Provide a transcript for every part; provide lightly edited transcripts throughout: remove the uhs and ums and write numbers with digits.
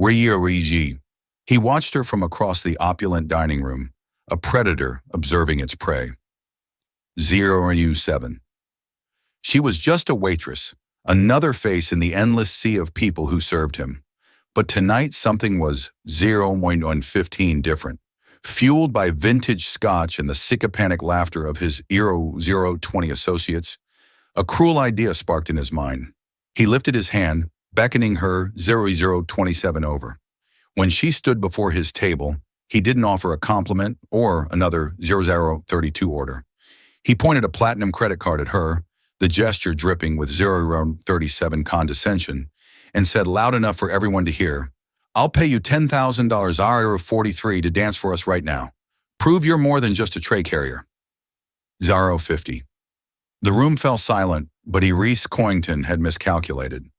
Waitress. He watched her from across the opulent dining room, a predator observing its prey. 0U7. She was just a waitress, another face in the endless sea of people who served him. But tonight something was 0.115 different. Fueled by vintage scotch and the sycophantic laughter of his 020 associates, a cruel idea sparked in his mind. He lifted his hand, beckoning her 0027 over. When she stood before his table, he didn't offer a compliment or another 0032 order. He pointed a platinum credit card at her, the gesture dripping with 037 condescension, and said loud enough for everyone to hear, "I'll pay you $10,000 R43 to dance for us right now. Prove you're more than just a tray carrier." 050. The room fell silent, but Reese Coington had miscalculated.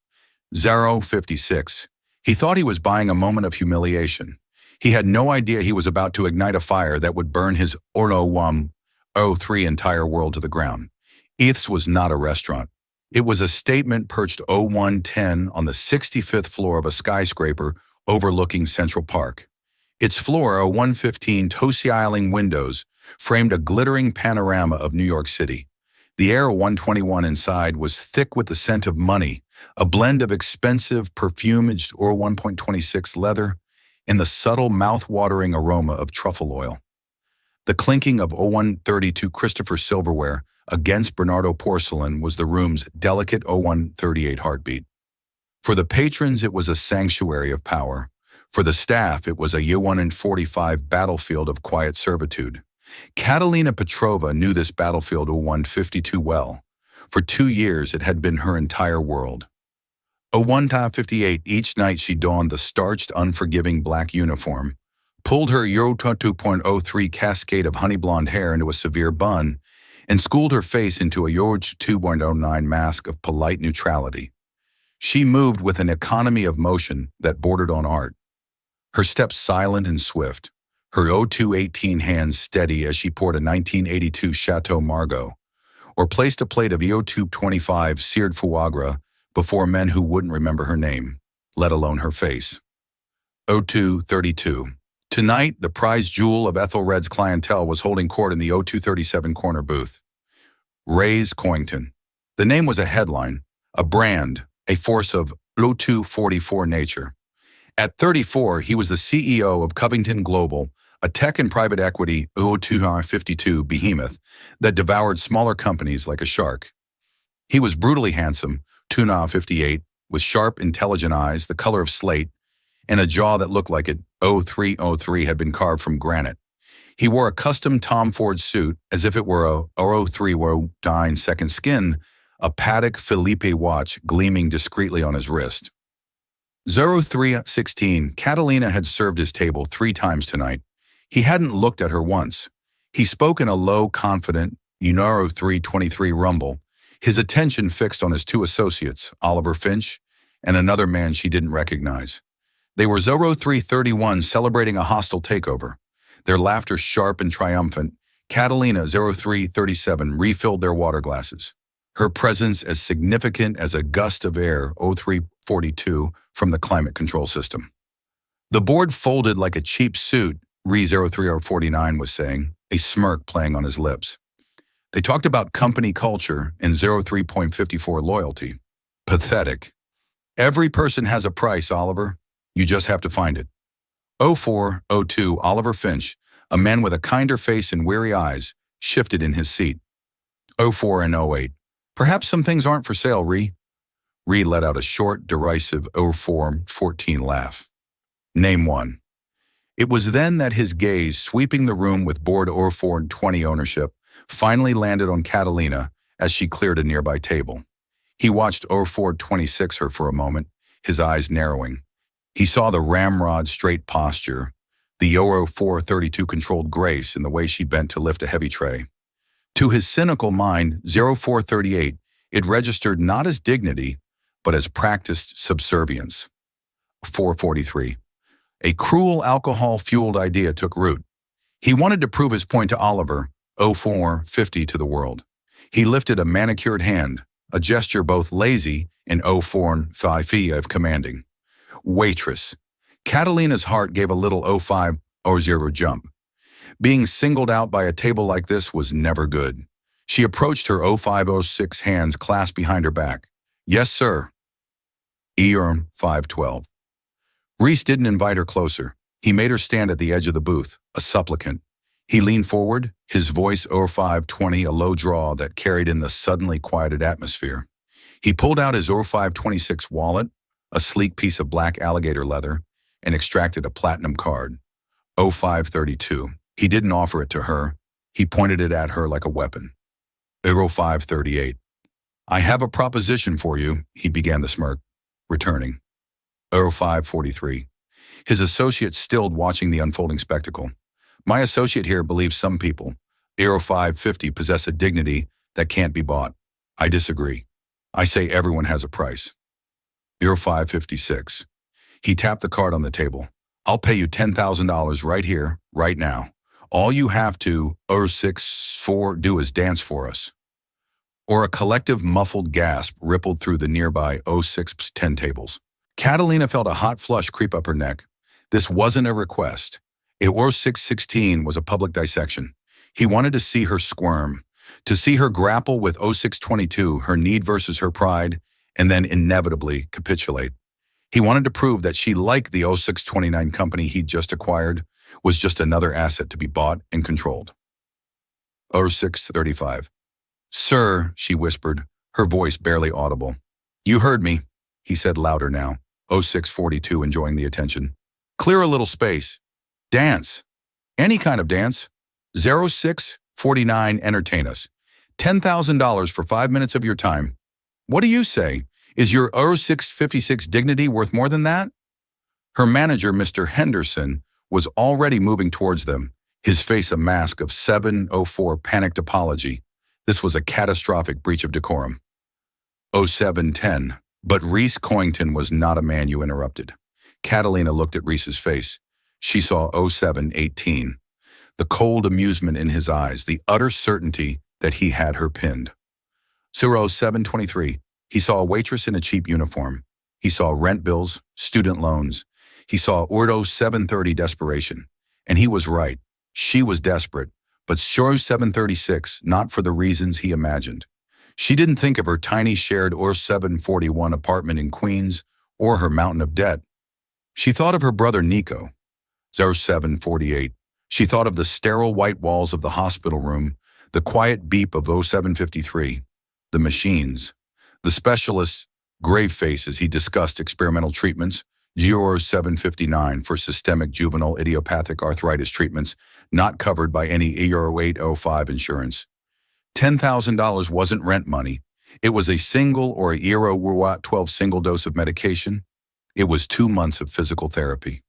056. He thought he was buying a moment of humiliation. He had no idea he was about to ignite a fire that would burn his 03 entire world to the ground. Eth's was not a restaurant. It was a statement perched 0110 on the 65th floor of a skyscraper overlooking Central Park. Its floor, 115 tossy-isling windows, framed a glittering panorama of New York City. The air 121 inside was thick with the scent of money, a blend of expensive, perfumaged 1.26 leather and the subtle, mouth-watering aroma of truffle oil. The clinking of 0132 Christopher silverware against Bernardo porcelain was the room's delicate 0138 heartbeat. For the patrons, it was a sanctuary of power. For the staff, it was a U-145 battlefield of quiet servitude. Catalina Petrova knew this battlefield 0152 well. For 2 years, it had been her entire world. 0158, each night she donned the starched, unforgiving black uniform, pulled her Euro 2.03 cascade of honey blonde hair into a severe bun, and schooled her face into a Euro 2.09 mask of polite neutrality. She moved with an economy of motion that bordered on art. Her steps silent and swift, her 0218 hands steady as she poured a 1982 Chateau Margaux, or placed a plate of EO 225 seared foie gras before men who wouldn't remember her name, let alone her face. 0232. Tonight, the prized jewel of Ethelred's clientele was holding court in the 0237 corner booth. Ray's Coington. The name was a headline, a brand, a force of 0244 nature. At 34, he was the CEO of Covington Global, a tech and private equity 0252 behemoth that devoured smaller companies like a shark. He was brutally handsome, 258, with sharp, intelligent eyes, the color of slate, and a jaw that looked like it 0303 had been carved from granite. He wore a custom Tom Ford suit as if it were a 0309 second skin, a Patek Philippe watch gleaming discreetly on his wrist. 0316, Catalina had served his table 3 times tonight. He hadn't looked at her once. He spoke in a low, confident, 0323 rumble, his attention fixed on his 2 associates, Oliver Finch and another man she didn't recognize. They were 0331 celebrating a hostile takeover. Their laughter sharp and triumphant, Catalina 0337 refilled their water glasses. Her presence as significant as a gust of air 0342 from the climate control system. The board folded like a cheap suit, Re 03049 was saying, a smirk playing on his lips. They talked about company culture and 03.54 loyalty. Pathetic. Every person has a price, Oliver. You just have to find it. 0402 Oliver Finch, a man with a kinder face and weary eyes, shifted in his seat. 04 and 08. Perhaps some things aren't for sale, Ree. Ree let out a short, derisive 0414 laugh. Name one. It was then that his gaze, sweeping the room with board 0420 ownership, finally landed on Catalina as she cleared a nearby table. He watched 0426 her for a moment, his eyes narrowing. He saw the ramrod straight posture, the Euro 432 controlled grace in the way she bent to lift a heavy tray. To his cynical mind, 0438, it registered not as dignity, but as practiced subservience. 443. A cruel alcohol-fueled idea took root. He wanted to prove his point to Oliver, 0450 to the world. He lifted a manicured hand, a gesture both lazy and 0450 of commanding. Waitress. Catalina's heart gave a little 0500 jump. Being singled out by a table like this was never good. She approached her 0506 hands clasped behind her back. Yes, sir. ERM 512. Reese didn't invite her closer. He made her stand at the edge of the booth, a supplicant. He leaned forward, his voice 0520, a low drawl that carried in the suddenly quieted atmosphere. He pulled out his 0526 wallet, a sleek piece of black alligator leather, and extracted a platinum card. 0532. He didn't offer it to her. He pointed it at her like a weapon. 0538. I have a proposition for you, he began the smirk, returning. 0543. His associate stilled watching the unfolding spectacle. My associate here believes some people, 0550, possess a dignity that can't be bought. I disagree. I say everyone has a price. 0556. He tapped the card on the table. I'll pay you $10,000 right here, right now. All you have to, 064, do is dance for us. Or a collective muffled gasp rippled through the nearby 0610 tables. Catalina felt a hot flush creep up her neck. This wasn't a request. 0616 was a public dissection. He wanted to see her squirm, to see her grapple with 0622, her need versus her pride, and then inevitably capitulate. He wanted to prove that she, like the 0629 company he'd just acquired, was just another asset to be bought and controlled. 0635. Sir, she whispered, her voice barely audible. You heard me, he said louder now. 0642 enjoying the attention. Clear a little space. Dance. Any kind of dance. 0649 entertain us. $10,000 for 5 minutes of your time. What do you say? Is your 0656 dignity worth more than that? Her manager, Mr. Henderson, was already moving towards them, his face a mask of 704 panicked apology. This was a catastrophic breach of decorum. 0710. But Reese Coington was not a man you interrupted. Catalina looked at Reese's face. She saw 0718. The cold amusement in his eyes, the utter certainty that he had her pinned. 0723. He saw a waitress in a cheap uniform. He saw rent bills, student loans. He saw Ordo 730 desperation. And he was right. She was desperate, but sure 736, not for the reasons he imagined. She didn't think of her tiny shared or 741 apartment in Queens or her mountain of debt. She thought of her brother Nico. 0748. She thought of the sterile white walls of the hospital room, the quiet beep of 0753, the machines, the specialists' grave faces he discussed experimental treatments, GR 759 for systemic juvenile idiopathic arthritis treatments not covered by any ER 805 insurance. $10,000 wasn't rent money. It was a single or a ER 12 single dose of medication. It was 2 months of physical therapy.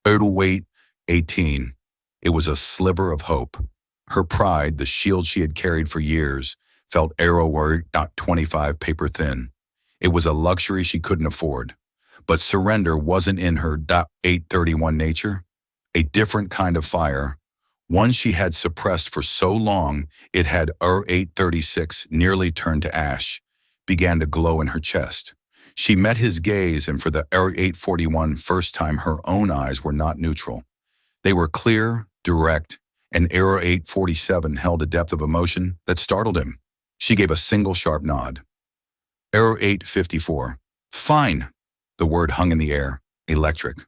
18. It was a sliver of hope. Her pride, the shield she had carried for years, felt arrow 25 paper thin. It was a luxury she couldn't afford. But surrender wasn't in her 831 nature. A different kind of fire, one she had suppressed for so long it had 836 nearly turned to ash, began to glow in her chest. She met his gaze, and for the 841 first time her own eyes were not neutral. They were clear, direct, and 847 held a depth of emotion that startled him. She gave a single sharp nod. 854. Fine. The word hung in the air. Electric.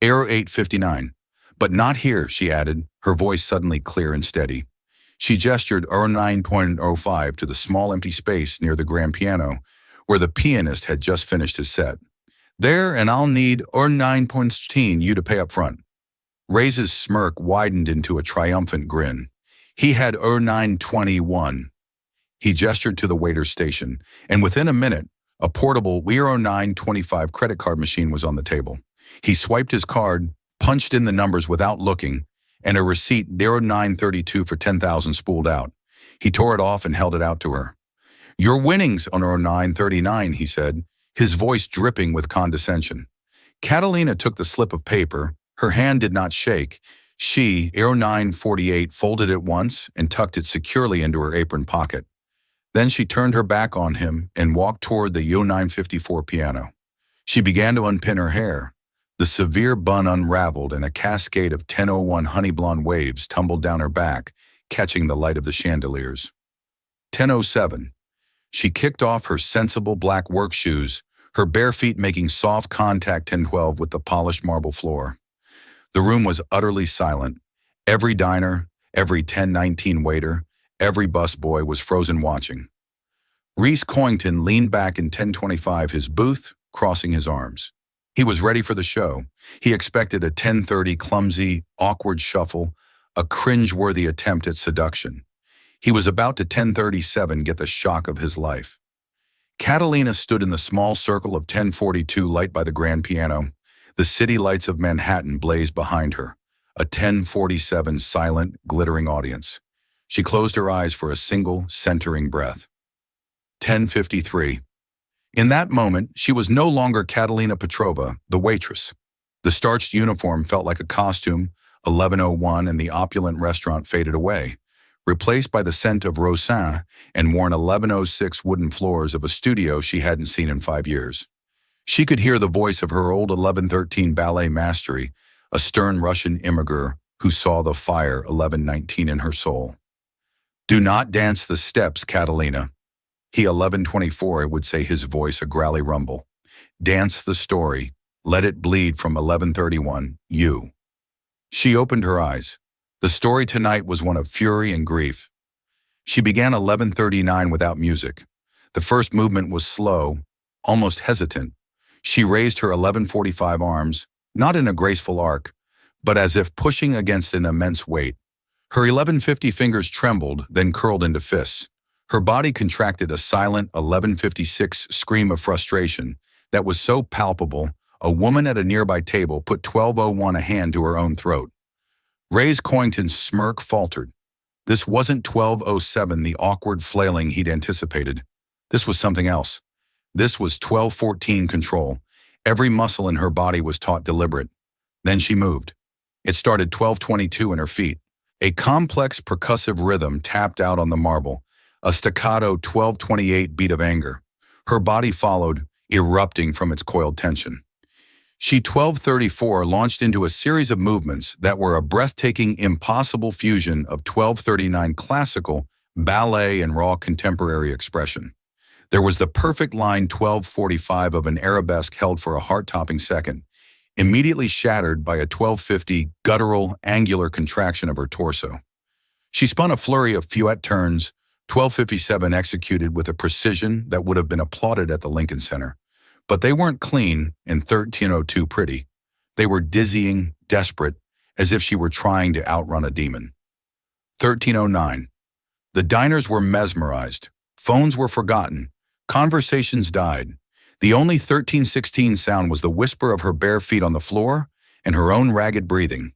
859. But not here, she added, her voice suddenly clear and steady. She gestured 9.05 to the small empty space near the grand piano, where the pianist had just finished his set. There, and I'll need 9.15 you to pay up front. Ray's smirk widened into a triumphant grin. He had 921. He gestured to the waiter's station, and within a minute, a portable 925 credit card machine was on the table. He swiped his card, punched in the numbers without looking, and a receipt 0932 for 10,000 spooled out. He tore it off and held it out to her. Your winnings on 0939, he said, his voice dripping with condescension. Catalina took the slip of paper. Her hand did not shake. She, 0948, folded it once and tucked it securely into her apron pocket. Then she turned her back on him and walked toward the 0954 piano. She began to unpin her hair. The severe bun unraveled and a cascade of 1001 honey blonde waves tumbled down her back, catching the light of the chandeliers. 1007. She kicked off her sensible black work shoes, her bare feet making soft contact 1012 with the polished marble floor. The room was utterly silent. Every diner, every 1019 waiter, every busboy was frozen watching. Reese Coington leaned back in 1025, his booth crossing his arms. He was ready for the show. He expected a 1030 clumsy, awkward shuffle, a cringe-worthy attempt at seduction. He was about to 1037 get the shock of his life. Catalina stood in the small circle of 1042 light by the grand piano. The city lights of Manhattan blazed behind her, a 1047 silent, glittering audience. She closed her eyes for a single, centering breath. 1053. In that moment, she was no longer Catalina Petrova, the waitress. The starched uniform felt like a costume. 1101 and the opulent restaurant faded away, replaced by the scent of Rosin and worn 1106 wooden floors of a studio she hadn't seen in 5 years. She could hear the voice of her old 1113 ballet mastery, a stern Russian immigrant who saw the fire 1119 in her soul. Do not dance the steps, Catalina. He 1124 would say, his voice a growly rumble. Dance the story. Let it bleed from 1131, you. She opened her eyes. The story tonight was one of fury and grief. She began 1139 without music. The first movement was slow, almost hesitant. She raised her 1145 arms, not in a graceful arc, but as if pushing against an immense weight. Her 1150 fingers trembled, then curled into fists. Her body contracted a silent 1156 scream of frustration that was so palpable, a woman at a nearby table put 1201 a hand to her own throat. Ray's Coington's smirk faltered. This wasn't 1207, the awkward flailing he'd anticipated. This was something else. This was 1214 control. Every muscle in her body was taut deliberate. Then she moved. It started 1222 in her feet. A complex percussive rhythm tapped out on the marble, a staccato 1228 beat of anger. Her body followed, erupting from its coiled tension. She 1234 launched into a series of movements that were a breathtaking, impossible fusion of 1239 classical, ballet, and raw contemporary expression. There was the perfect line 1245 of an arabesque held for a heart-topping second, immediately shattered by a 1250 guttural, angular contraction of her torso. She spun a flurry of fouette turns, 1257 executed with a precision that would have been applauded at the Lincoln Center. But they weren't clean and 1302 pretty. They were dizzying, desperate, as if she were trying to outrun a demon. 1309. The diners were mesmerized. Phones were forgotten. Conversations died. The only 1316 sound was the whisper of her bare feet on the floor and her own ragged breathing.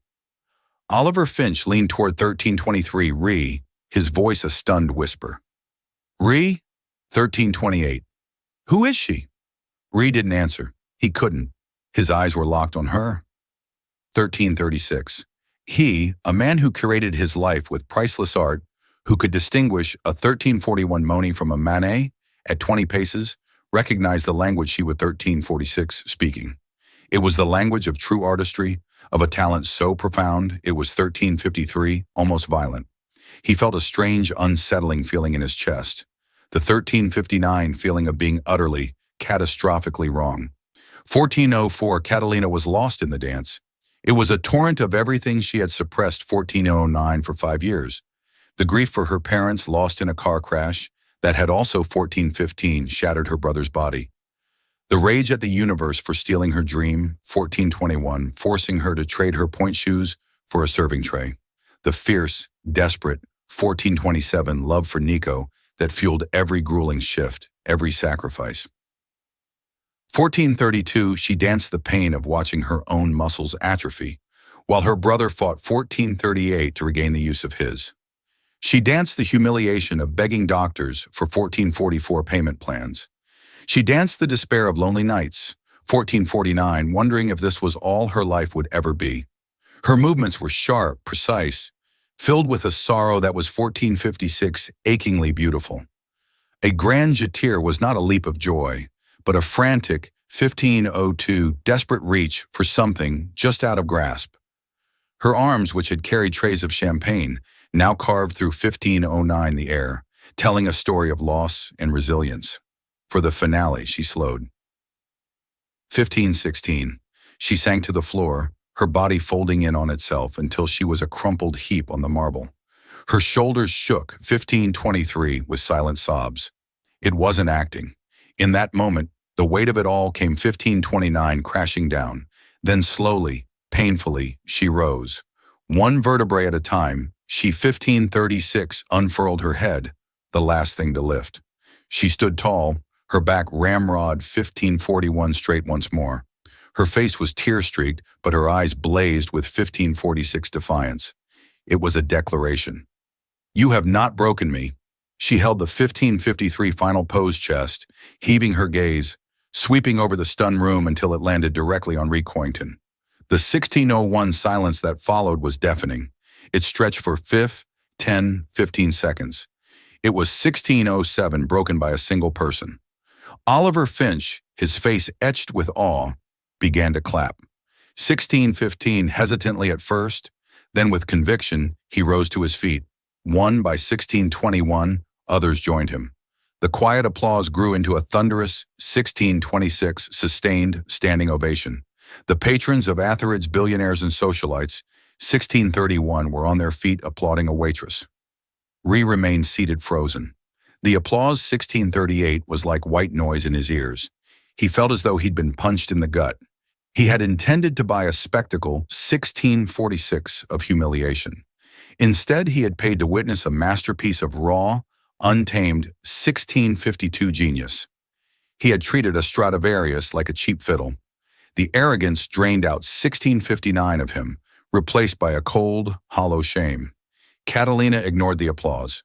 Oliver Finch leaned toward 1323, Ree, his voice a stunned whisper. Ree? 1328. Who is she? Ree didn't answer. He couldn't. His eyes were locked on her. 1336. He, a man who curated his life with priceless art, who could distinguish a 1341 Monet from a Manet at 20 paces, recognized the language she was 1346 speaking. It was the language of true artistry, of a talent so profound it was 1353, almost violent. He felt a strange, unsettling feeling in his chest. The 1359 feeling of being utterly, catastrophically wrong. 1404, Catalina was lost in the dance. It was a torrent of everything she had suppressed 1409 for 5 years. The grief for her parents lost in a car crash that had also 1415 shattered her brother's body. The rage at the universe for stealing her dream, 1421, forcing her to trade her point shoes for a serving tray. The fierce, desperate, 1427 love for Nico that fueled every grueling shift, every sacrifice. 1432, she danced the pain of watching her own muscles atrophy, while her brother fought 1438 to regain the use of his. She danced the humiliation of begging doctors for 1444 payment plans. She danced the despair of lonely nights, 1449, wondering if this was all her life would ever be. Her movements were sharp, precise, filled with a sorrow that was 1456 achingly beautiful. A grand jetir was not a leap of joy, but a frantic, 1502, desperate reach for something just out of grasp. Her arms, which had carried trays of champagne, now carved through 1509 the air, telling a story of loss and resilience. For the finale, she slowed. 1516. She sank to the floor, her body folding in on itself until she was a crumpled heap on the marble. Her shoulders shook, 1523, with silent sobs. It wasn't acting. In that moment, the weight of it all came 1529 crashing down. Then slowly, painfully, she rose. One vertebrae at a time, she 1536 unfurled her head, the last thing to lift. She stood tall, her back ramrod 1541 straight once more. Her face was tear-streaked, but her eyes blazed with 1546 defiance. It was a declaration. "You have not broken me." She held the 1553 final pose chest, heaving her gaze, sweeping over the stunned room until it landed directly on Recoington. The 1601 silence that followed was deafening. It stretched for 10, 15 seconds. It was 1607 broken by a single person. Oliver Finch, his face etched with awe, began to clap. 1615 hesitantly at first, then with conviction, he rose to his feet. One by 1621, others joined him. The quiet applause grew into a thunderous 1626 sustained standing ovation. The patrons of Atherid's Billionaires and Socialites, 1631, were on their feet applauding a waitress. Ree remained seated frozen. The applause 1638 was like white noise in his ears. He felt as though he'd been punched in the gut. He had intended to buy a spectacle 1646 of humiliation. Instead, he had paid to witness a masterpiece of raw, untamed 1652 genius. He had treated a Stradivarius like a cheap fiddle. The arrogance drained out 1659 of him, replaced by a cold, hollow shame. Catalina ignored the applause.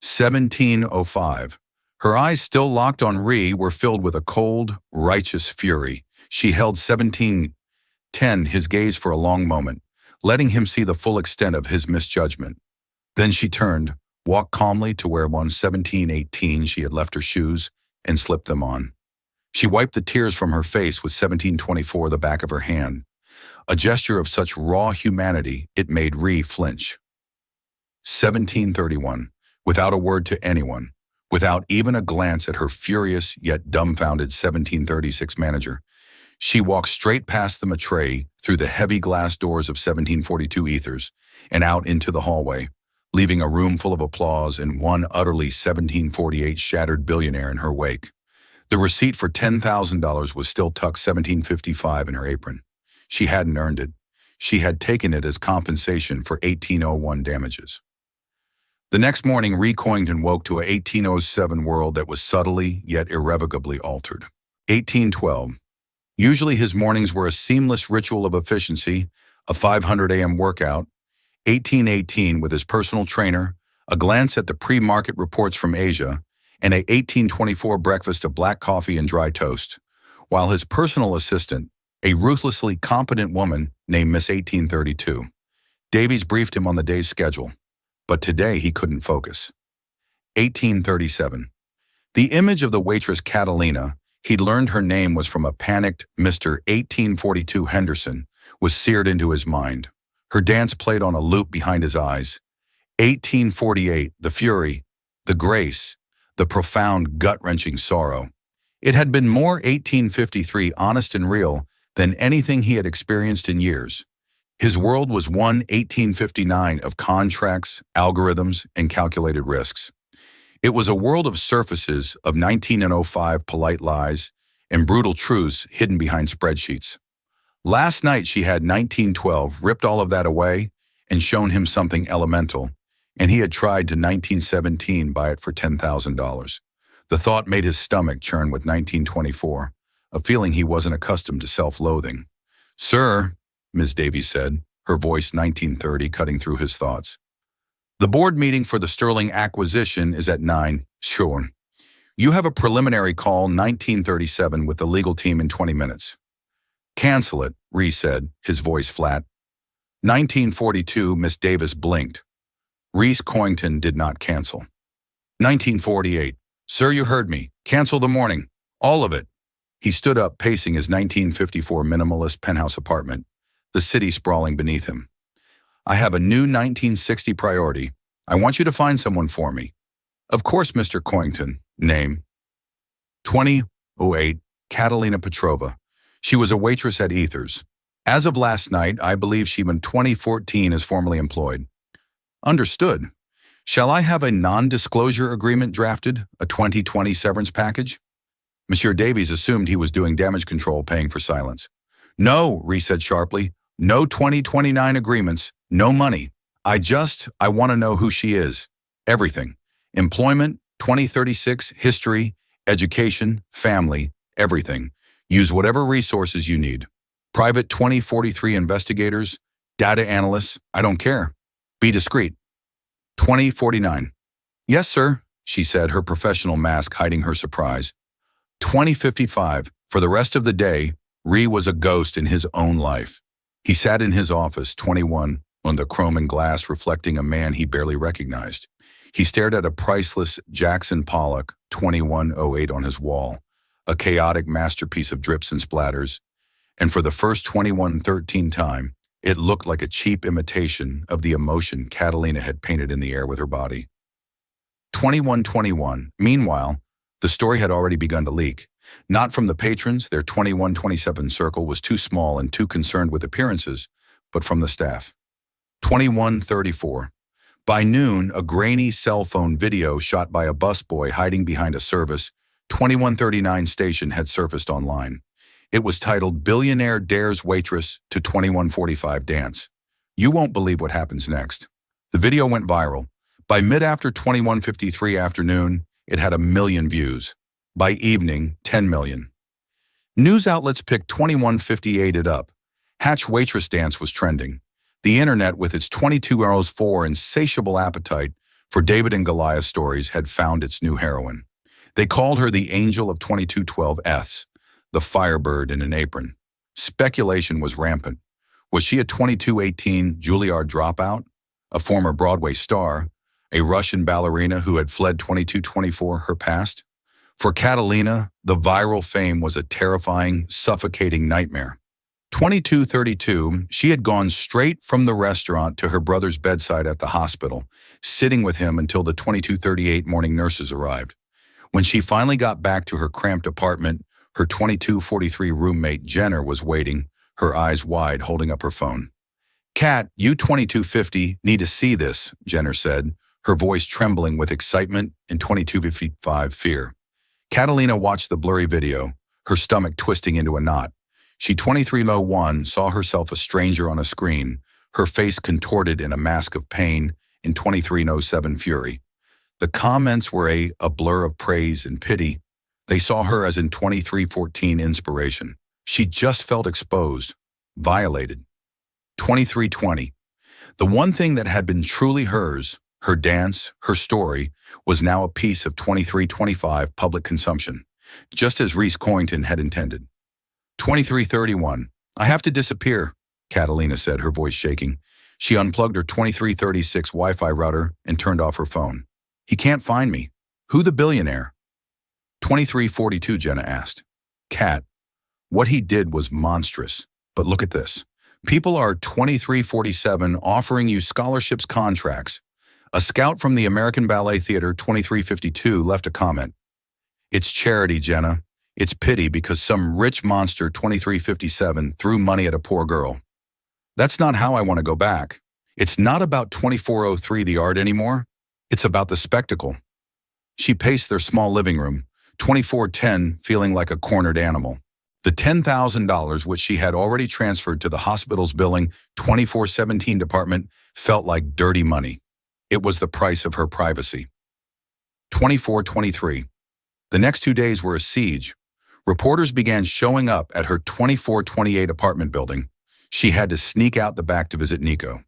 1705. Her eyes, still locked on Ree, were filled with a cold, righteous fury. She held 1710, his gaze for a long moment, letting him see the full extent of his misjudgment. Then she turned, walked calmly to where on 1718 she had left her shoes, and slipped them on. She wiped the tears from her face with 1724 the back of her hand. A gesture of such raw humanity, it made Ree flinch. 1731. Without a word to anyone, without even a glance at her furious yet dumbfounded 1736 manager, she walked straight past the maitre, through the heavy glass doors of 1742 Ethers, and out into the hallway, leaving a room full of applause and one utterly 1748 shattered billionaire in her wake. The receipt for $10,000 was still tucked 1755 in her apron. She hadn't earned it. She had taken it as compensation for 1801 damages. The next morning, Recoington woke to a 1807 world that was subtly yet irrevocably altered. 1812. Usually his mornings were a seamless ritual of efficiency, a 500 a.m. workout. 1818 with his personal trainer, a glance at the pre-market reports from Asia, and a 1824 breakfast of black coffee and dry toast, while his personal assistant, a ruthlessly competent woman named Miss 1832. Davies briefed him on the day's schedule, but today he couldn't focus. 1837. The image of the waitress Catalina, he'd learned her name was from a panicked Mr. 1842 Henderson, was seared into his mind. Her dance played on a loop behind his eyes. 1848, the fury, the grace, the profound gut-wrenching sorrow. It had been more 1853 honest and real than anything he had experienced in years. His world was one 1859 of contracts, algorithms, and calculated risks. It was a world of surfaces of 1905 polite lies and brutal truths hidden behind spreadsheets. Last night she had 1912 ripped all of that away and shown him something elemental, and he had tried to 1917 buy it for $10,000. The thought made his stomach churn with 1924, a feeling he wasn't accustomed to self-loathing. "Sir," Ms. Davies said, her voice 1930 cutting through his thoughts. "The board meeting for the Sterling acquisition is at 9. Sure. You have a preliminary call 1937 with the legal team in 20 minutes. "Cancel it," Ree said, his voice flat. 1942, Miss Davis blinked. Reese Coington did not cancel. 1948. "Sir, you heard me. Cancel the morning. All of it." He stood up, pacing his 1954 minimalist penthouse apartment, the city sprawling beneath him. I have a new 1960 priority. I want you to find someone for me. Of course, Mr. Coington. Name? 2008, Catalina Petrova. She was a waitress at Ethers. As of last night, I believe she in 2014 is formally employed. Understood. Shall I have a non-disclosure agreement drafted, a 2020 severance package? Monsieur Davies assumed he was doing damage control, paying for silence. No, Rhee said sharply. No 2029 agreements, no money. I want to know who she is. Everything. Employment, 2036, history, education, family, everything. Use whatever resources you need. Private 2043 investigators, data analysts, I don't care. Be discreet. 2049. Yes, sir, she said, her professional mask hiding her surprise. 2055. For the rest of the day, Rhee was a ghost in his own life. He sat in his office, 21, on the chrome and glass reflecting a man he barely recognized. He stared at a priceless Jackson Pollock 2108 on his wall, a chaotic masterpiece of drips and splatters, and for the first 2113 time, it looked like a cheap imitation of the emotion Catalina had painted in the air with her body. 2121. Meanwhile, the story had already begun to leak. Not from the patrons, their 2127 circle was too small and too concerned with appearances, but from the staff. 2134. By noon, a grainy cell phone video shot by a busboy hiding behind a service 2139 station had surfaced online. It was titled Billionaire Dares Waitress to 2145 Dance. You won't believe what happens next. The video went viral. By mid-after 2153 afternoon, it had 1 million views. By evening, 10 million. News outlets picked 2158 it up. Hatch Waitress Dance was trending. The internet, with its 2204 insatiable appetite for David and Goliath stories, had found its new heroine. They called her the Angel of 2212 the Firebird in an apron. Speculation was rampant. Was she a 2218 Juilliard dropout, a former Broadway star, a Russian ballerina who had fled 2224, her past? For Catalina, the viral fame was a terrifying, suffocating nightmare. 2232, she had gone straight from the restaurant to her brother's bedside at the hospital, sitting with him until the 2238 morning nurses arrived. When she finally got back to her cramped apartment, her 2243 roommate Jenner was waiting, her eyes wide, holding up her phone. "Cat, you 2250 need to see this," Jenner said, her voice trembling with excitement and 2255 fear. Catalina watched the blurry video, her stomach twisting into a knot. She 2301 saw herself a stranger on a screen, her face contorted in a mask of pain in 2307 fury. The comments were a blur of praise and pity. They saw her as in 2314 inspiration. She just felt exposed, violated. 2320. The one thing that had been truly hers, her dance, her story, was now a piece of 2325 public consumption, just as Rhys Coington had intended. 2331. "I have to disappear," Catalina said, her voice shaking. She unplugged her 2336 Wi-Fi router and turned off her phone. "He can't find me. Who the billionaire?" 2342, Jenna asked. "Cat, what he did was monstrous. But look at this. People are 2347 offering you scholarships, contracts. A scout from the American Ballet Theater 2352 left a comment. It's charity, Jenna. It's pity because some rich monster 2357 threw money at a poor girl. That's not how I want to go back. It's not about 2403 the art anymore. It's about the spectacle." She paced their small living room, 2410 feeling like a cornered animal. The $10,000 which she had already transferred to the hospital's billing 2417 department felt like dirty money. It was the price of her privacy. 2423. The next 2 days were a siege. Reporters began showing up at her 2428 apartment building. She had to sneak out the back to visit Nico.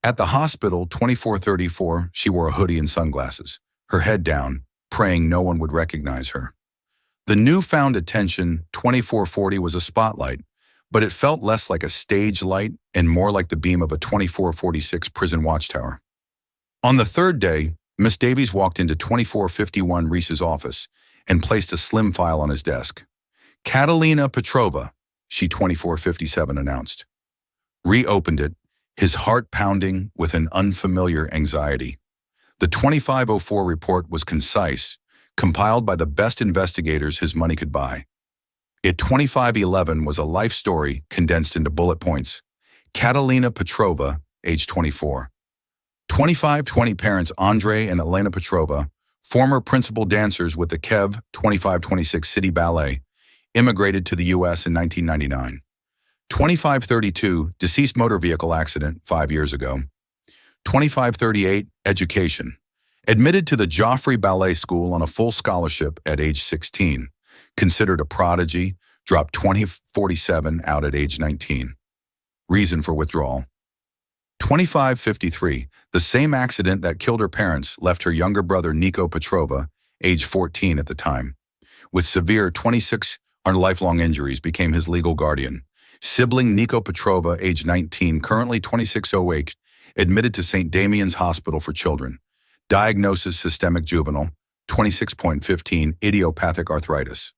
At the hospital, 2434, she wore a hoodie and sunglasses, her head down, praying no one would recognize her. The newfound attention, 2440, was a spotlight, but it felt less like a stage light and more like the beam of a 2446 prison watchtower. On the third day, Miss Davies walked into 2451 Rhys's office and placed a slim file on his desk. Catalina Petrova, she 2457 announced. Reopened it, his heart pounding with an unfamiliar anxiety. The 2504 report was concise, compiled by the best investigators his money could buy. It 2511 was a life story condensed into bullet points. Catalina Petrova, age 24. 2520 parents Andrei and Elena Petrova, former principal dancers with the Kiev 2526 City Ballet, immigrated to the U.S. in 1999. 2532, deceased motor vehicle accident 5 years ago. 2538, education. Admitted to the Joffrey Ballet School on a full scholarship at age 16. Considered a prodigy, dropped 2047 out at age 19. Reason for withdrawal. 2553, the same accident that killed her parents left her younger brother Nico Petrova, age 14 at the time, with severe 26 or lifelong injuries, became his legal guardian. Sibling Nico Petrova, age 19, currently 2608, admitted to St. Damian's Hospital for Children. Diagnosis systemic juvenile, 26.15, idiopathic arthritis.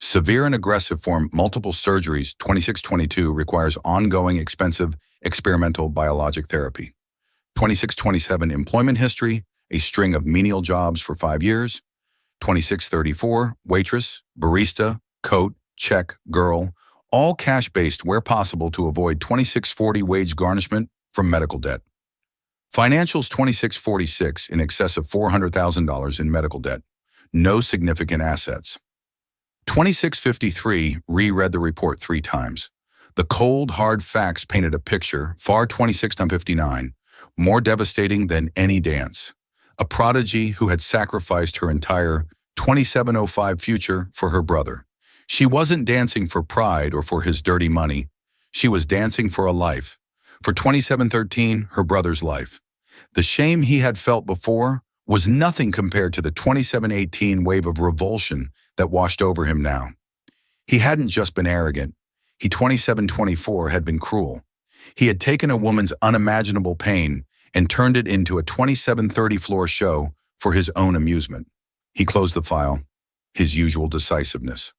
Severe and aggressive form, multiple surgeries, 2622, requires ongoing expensive experimental biologic therapy. 2627, employment history, a string of menial jobs for 5 years. 2634, waitress, barista, coat, check, girl, all cash-based where possible to avoid 2640 wage garnishment from medical debt. Financials 2646, in excess of $400,000 in medical debt. No significant assets. 2653, reread the report 3 times. The cold, hard facts painted a picture, far 2659, more devastating than any dance. A prodigy who had sacrificed her entire 2705 future for her brother. She wasn't dancing for pride or for his dirty money. She was dancing for a life. For 2713, her brother's life. The shame he had felt before was nothing compared to the 2718 wave of revulsion that washed over him now. He hadn't just been arrogant. He 2724 had been cruel. He had taken a woman's unimaginable pain and turned it into a 2730 floor show for his own amusement. He closed the file, his usual decisiveness.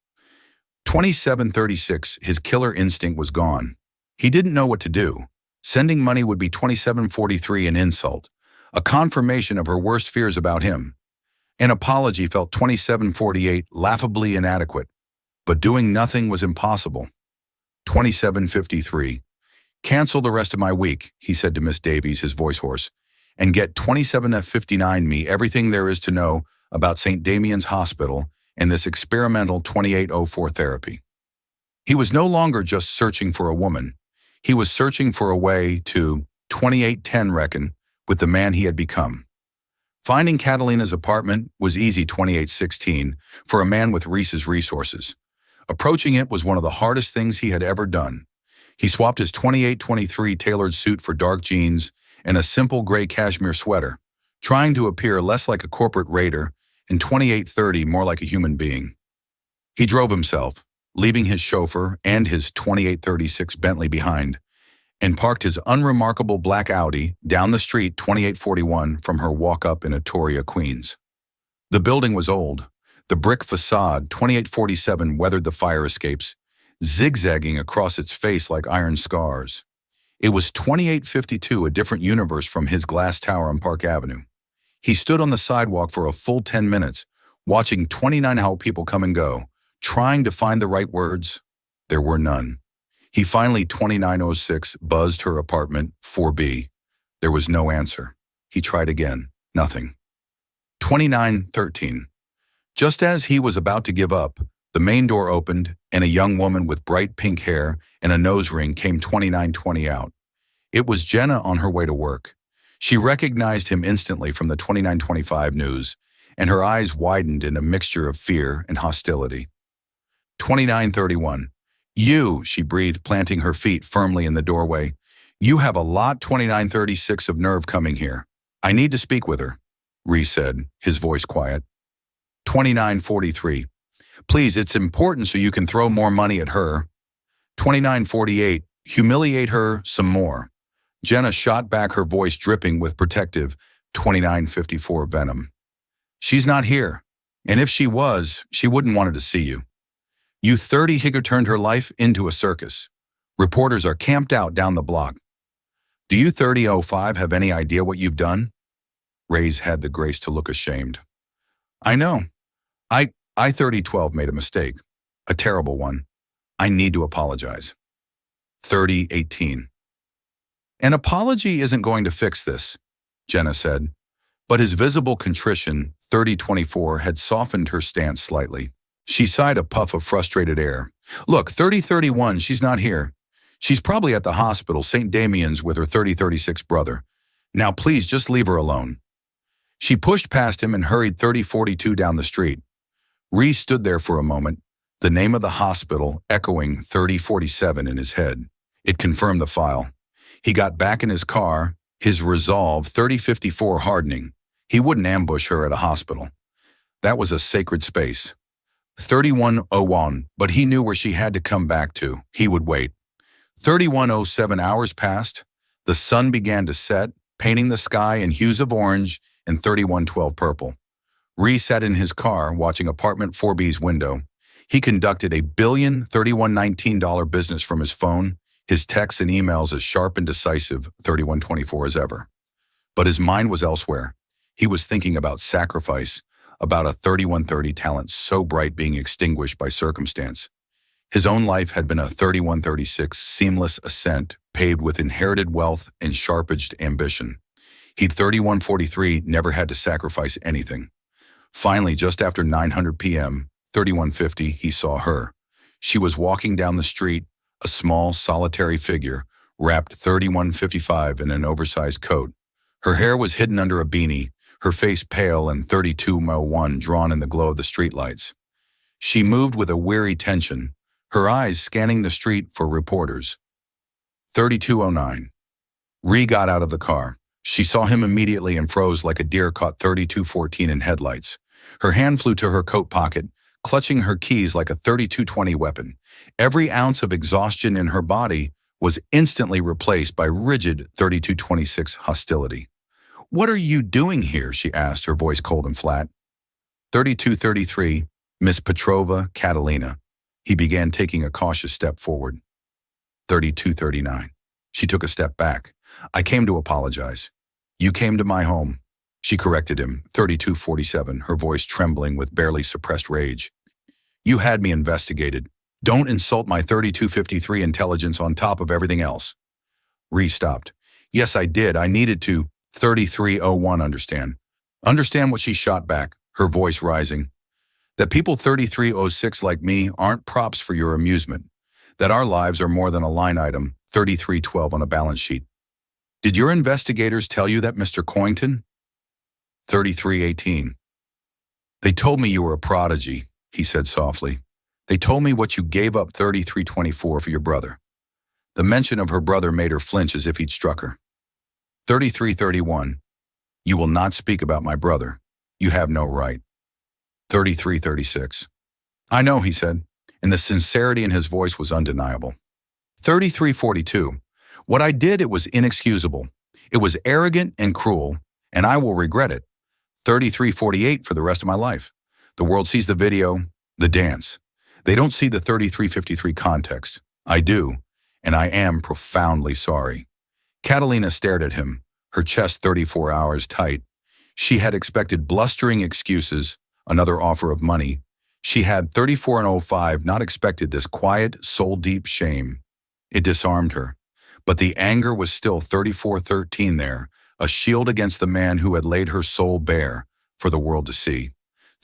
2736, his killer instinct was gone. He didn't know what to do. Sending money would be 2743 an insult, a confirmation of her worst fears about him. An apology felt 2748 laughably inadequate, but doing nothing was impossible. 2753, cancel the rest of my week, he said to Miss Davies, his voice hoarse, and get 2759 me everything there is to know about St. Damian's Hospital and this experimental 2804 therapy. He was no longer just searching for a woman. He was searching for a way to 2810 reckon with the man he had become. Finding Catalina's apartment was easy 2816 for a man with Reese's resources. Approaching it was one of the hardest things he had ever done. He swapped his 2823 tailored suit for dark jeans and a simple gray cashmere sweater, trying to appear less like a corporate raider and 2830 more like a human being. He drove himself, leaving his chauffeur and his 2836 Bentley behind, and parked his unremarkable black Audi down the street 2841 from her walk-up in Atoria, Queens. The building was old. The brick facade 2847 weathered the fire escapes, zigzagging across its face like iron scars. It was 2852, a different universe from his glass tower on Park Avenue. He stood on the sidewalk for a full 10 minutes, watching 29 people come and go, trying to find the right words. There were none. He finally 2906 buzzed her apartment 4B. There was no answer. He tried again. Nothing. 2913. Just as he was about to give up, the main door opened and a young woman with bright pink hair and a nose ring came 2920 out. It was Jenna on her way to work. She recognized him instantly from the 2925 news, and her eyes widened in a mixture of fear and hostility. 2931. You, she breathed, planting her feet firmly in the doorway. You have a lot 2936 of nerve coming here. I need to speak with her, Ree said, his voice quiet. 2943. Please, it's important so you can throw more money at her. 2948. Humiliate her some more. Jenna shot back, her voice dripping with protective 2954 venom. She's not here, and if she was, she wouldn't want to see you. You 30 Higger turned her life into a circus. Reporters are camped out down the block. Do you 3005 have any idea what you've done? Ray's had the grace to look ashamed. I know. I 3012 made a mistake. A terrible one. I need to apologize. 3018. An apology isn't going to fix this, Jenna said. But his visible contrition, 3024, had softened her stance slightly. She sighed a puff of frustrated air. Look, 3031, she's not here. She's probably at the hospital, St. Damian's, with her 3036 brother. Now please just leave her alone. She pushed past him and hurried 3042 down the street. Ree stood there for a moment, the name of the hospital echoing 3047 in his head. It confirmed the file. He got back in his car, his resolve 3054 hardening. He wouldn't ambush her at a hospital. That was a sacred space. 3101, but he knew where she had to come back to. He would wait. 3107 hours passed. The sun began to set, painting the sky in hues of orange and 3112 purple. Ree sat in his car, watching apartment 4B's window. He conducted $1 billion $3119 business from his phone, his texts and emails as sharp and decisive 3124 as ever. But his mind was elsewhere. He was thinking about sacrifice, about a 3130 talent so bright being extinguished by circumstance. His own life had been a 3136 seamless ascent, paved with inherited wealth and sharp-edged ambition. He'd 3143 never had to sacrifice anything. Finally, just after 900 p.m., 3150, he saw her. She was walking down the street, a small, solitary figure, wrapped 3155 in an oversized coat. Her hair was hidden under a beanie, her face pale and 3201 drawn in the glow of the streetlights. She moved with a weary tension, her eyes scanning the street for reporters. 3209. Ree got out of the car. She saw him immediately and froze like a deer caught 3214 in headlights. Her hand flew to her coat pocket, clutching her keys like a 3220 weapon. Every ounce of exhaustion in her body was instantly replaced by rigid 3226 hostility. "What are you doing here?" she asked, her voice cold and flat. 3233, Miss Petrova Catalina. He began taking a cautious step forward. 3239. She took a step back. "I came to apologize. You came to my home." She corrected him, 3247, her voice trembling with barely suppressed rage. "You had me investigated. Don't insult my 3253 intelligence on top of everything else." Ree stopped. "Yes, I did. I needed to." 3301, understand. Understand what she shot back, her voice rising. "That people 3306 like me aren't props for your amusement. That our lives are more than a line item, 3312 on a balance sheet. Did your investigators tell you that, Mr. Coington?" 3318. "They told me you were a prodigy," he said softly. "They told me what you gave up 3324 for your brother." The mention of her brother made her flinch as if he'd struck her. 3331. "You will not speak about my brother. You have no right." 3336. "I know," he said, and the sincerity in his voice was undeniable. 3342. "What I did, it was inexcusable. It was arrogant and cruel, and I will regret it. 3348 for the rest of my life. The world sees the video, the dance. They don't see the 3353 context. I do, and I am profoundly sorry." Catalina stared at him, her chest 34 hours tight. She had expected blustering excuses, another offer of money. She had 3405 not expected this quiet, soul-deep shame. It disarmed her. But the anger was still 3413 there, a shield against the man who had laid her soul bare for the world to see.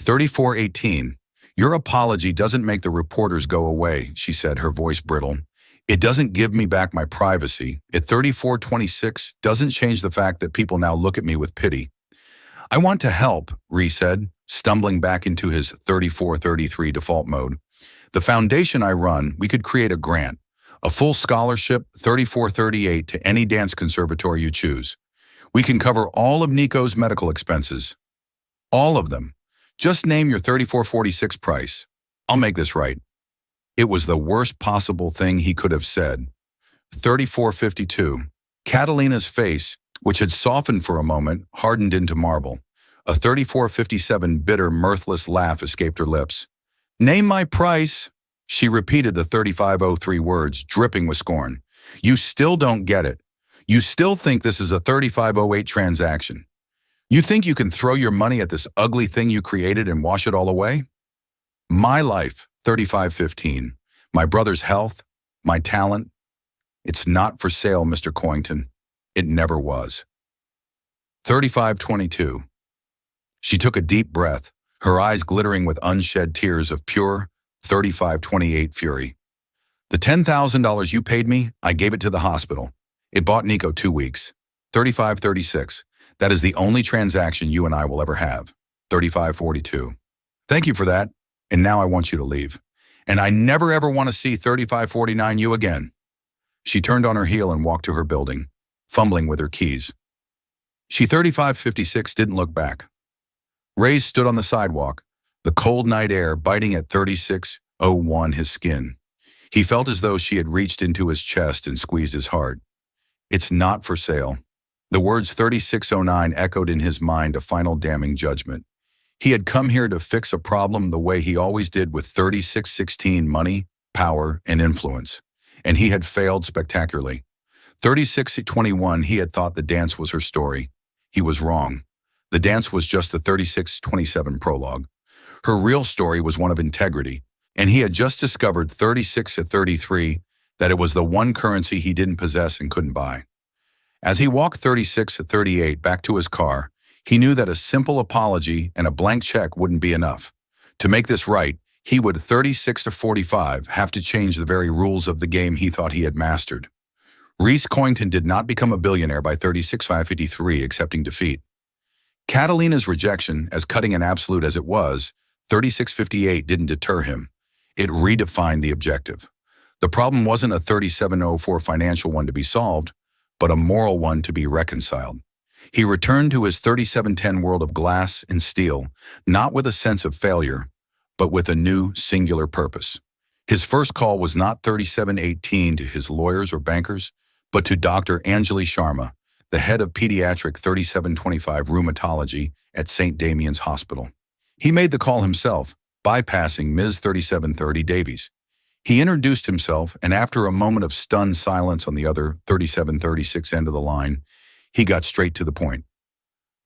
3418. "Your apology doesn't make the reporters go away," she said, her voice brittle. "It doesn't give me back my privacy. At 3426 doesn't change the fact that people now look at me with pity." "I want to help," Ree said, stumbling back into his 3433 default mode. "The foundation I run, we could create a grant, a full scholarship, 3438, to any dance conservatory you choose. We can cover all of Nico's medical expenses. All of them. Just name your 3446 price. I'll make this right." It was the worst possible thing he could have said. 3452. Catalina's face, which had softened for a moment, hardened into marble. A 3457 bitter, mirthless laugh escaped her lips. "Name my price." She repeated the 3503 words, dripping with scorn. You still don't get it. You still think this is a 3508 transaction. You think you can throw your money at this ugly thing you created and wash it all away? My life, 3515. My brother's health, my talent. It's not for sale, Mr. Coington. It never was. 3522. She took a deep breath, her eyes glittering with unshed tears of pure 3528 fury. The $10,000 you paid me, I gave it to the hospital. It bought Nico 2 weeks. 3536. That is the only transaction you and I will ever have. 3542. Thank you for that, and now I want you to leave. And I never ever want to see 3549 you again. She turned on her heel and walked to her building, fumbling with her keys. She 3556 didn't look back. Ray stood on the sidewalk, the cold night air biting at 3601 his skin. He felt as though she had reached into his chest and squeezed his heart. It's not for sale. The words 3609 echoed in his mind a final damning judgment. He had come here to fix a problem the way he always did with 3616 money, power, and influence. And he had failed spectacularly. 3621, he had thought the dance was her story. He was wrong. The dance was just the 3627 prologue. Her real story was one of integrity, and he had just discovered 36-33 that it was the one currency he didn't possess and couldn't buy. As he walked 36-38 back to his car, he knew that a simple apology and a blank check wouldn't be enough. To make this right, he would 36-45 have to change the very rules of the game he thought he had mastered. Reese Coington did not become a billionaire by 36-53 accepting defeat. Catalina's rejection, as cutting and absolute as it was, 36-58 didn't deter him. It redefined the objective. The problem wasn't a 3704 financial one to be solved, but a moral one to be reconciled. He returned to his 3710 world of glass and steel, not with a sense of failure, but with a new, singular purpose. His first call was not 3718 to his lawyers or bankers, but to Dr. Anjali Sharma, the head of pediatric 3725 rheumatology at St. Damian's Hospital. He made the call himself, bypassing Ms. 3730 Davies. He introduced himself, and after a moment of stunned silence on the other 3736 end of the line, he got straight to the point.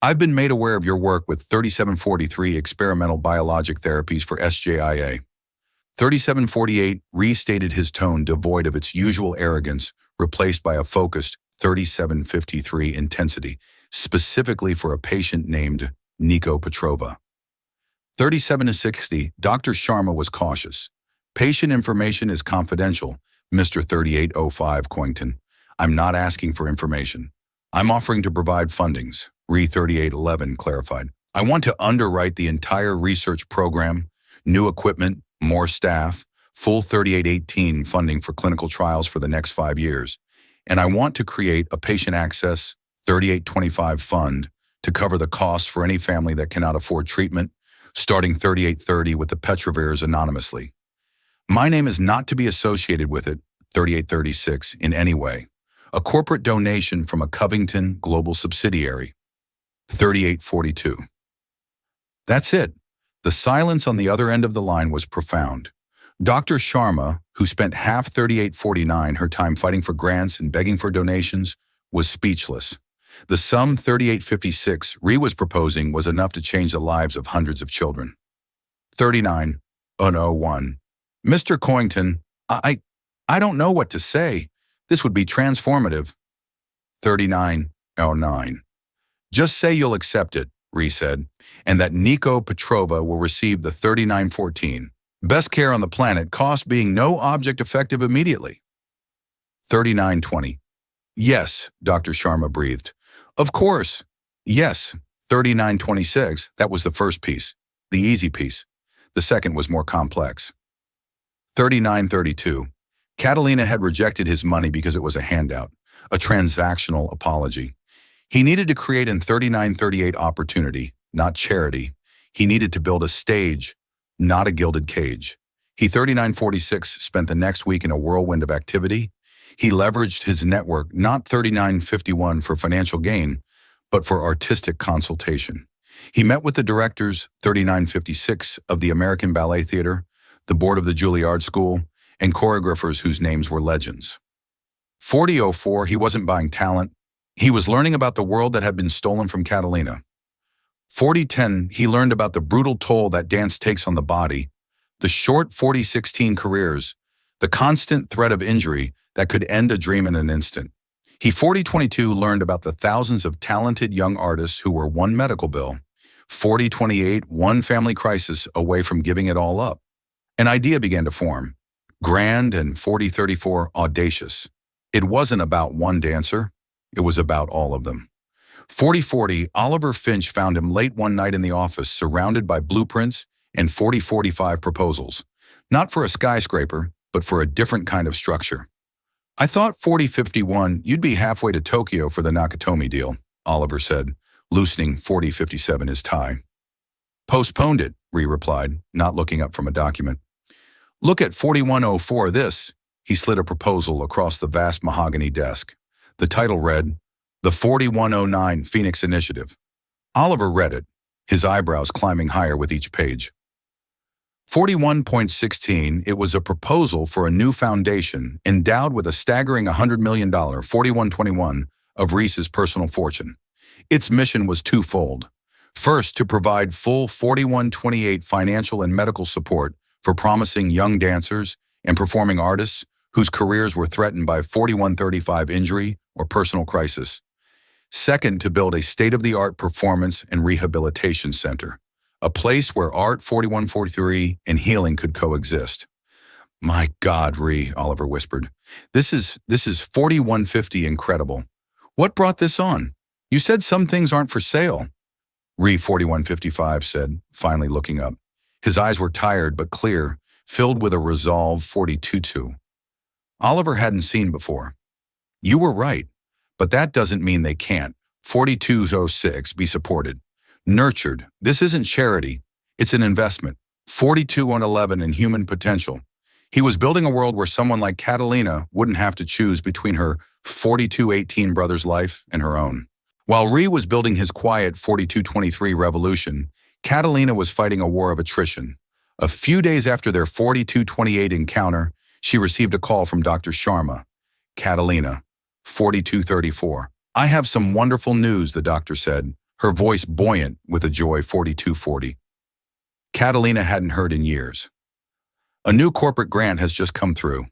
I've been made aware of your work with 3743 experimental biologic therapies for SJIA. 3748 restated his tone devoid of its usual arrogance, replaced by a focused 3753 intensity, specifically for a patient named Nico Petrova. 37-60, Dr. Sharma was cautious. Patient information is confidential, Mr. 3805 Coington. I'm not asking for information. I'm offering to provide fundings, Re 3811 clarified. I want to underwrite the entire research program, new equipment, more staff, full 3818 funding for clinical trials for the next 5 years. And I want to create a patient access 3825 fund to cover the costs for any family that cannot afford treatment, starting 3830 with the Petrovirs anonymously. My name is not to be associated with it, 3836, in any way. A corporate donation from a Covington global subsidiary, 3842. That's it. The silence on the other end of the line was profound. Dr. Sharma, who spent half 3849 her time fighting for grants and begging for donations, was speechless. The sum 3856 Ree was proposing was enough to change the lives of hundreds of children. 3901. Mr. Coington, I don't know what to say. This would be transformative. 3909. Just say you'll accept it, Ree said, and that Nico Petrova will receive the 3914. Best care on the planet, cost being no object effective immediately. 3920. Yes, Dr. Sharma breathed. Of course. Yes, 3926. That was the first piece, the easy piece. The second was more complex. 3932. Catalina had rejected his money because it was a handout, a transactional apology. He needed to create in 3938 opportunity, not charity. He needed to build a stage, not a gilded cage. He 3946 spent the next week in a whirlwind of activity. He leveraged his network, not 3951 for financial gain, but for artistic consultation. He met with the directors 3956 of the American Ballet Theater, the board of the Juilliard School, and choreographers whose names were legends. 4004, he wasn't buying talent. He was learning about the world that had been stolen from Catalina. 4010, he learned about the brutal toll that dance takes on the body, the short 4016 careers, the constant threat of injury that could end a dream in an instant. He 4022 learned about the thousands of talented young artists who were one medical bill, 4028 one family crisis away from giving it all up. An idea began to form, grand and 4034 audacious. It wasn't about one dancer, it was about all of them. 4040, Oliver Finch found him late one night in the office surrounded by blueprints and 4045 proposals, not for a skyscraper, but for a different kind of structure. I thought 4051, you'd be halfway to Tokyo for the Nakatomi deal, Oliver said, loosening 4057 his tie. Postponed it, Ree replied, not looking up from a document. Look at 4104 this. He slid a proposal across the vast mahogany desk. The title read, The 4109 Phoenix Initiative. Oliver read it, his eyebrows climbing higher with each page. 41.16, it was a proposal for a new foundation endowed with a staggering $100 million, 4121, of Reese's personal fortune. Its mission was twofold. First, to provide full 4128 financial and medical support for promising young dancers and performing artists whose careers were threatened by 4135 injury or personal crisis. Second, to build a state-of-the-art performance and rehabilitation center, a place where art 4143 and healing could coexist. My God, Ree, Oliver whispered. This is 4150 incredible. What brought this on? You said some things aren't for sale. Ree 4155 said, finally looking up. His eyes were tired but clear, filled with a resolve 422. Oliver hadn't seen before. You were right, but that doesn't mean they can't, 4206, be supported. Nurtured. This isn't charity. It's an investment. 4211 in human potential. He was building a world where someone like Catalina wouldn't have to choose between her 4218 brother's life and her own. While Ree was building his quiet 4223 revolution, Catalina was fighting a war of attrition. A few days after their 4228 encounter, she received a call from Dr. Sharma. Catalina, 4234. I have some wonderful news, the doctor said, her voice buoyant with a joy 4240. Catalina hadn't heard in years. A new corporate grant has just come through.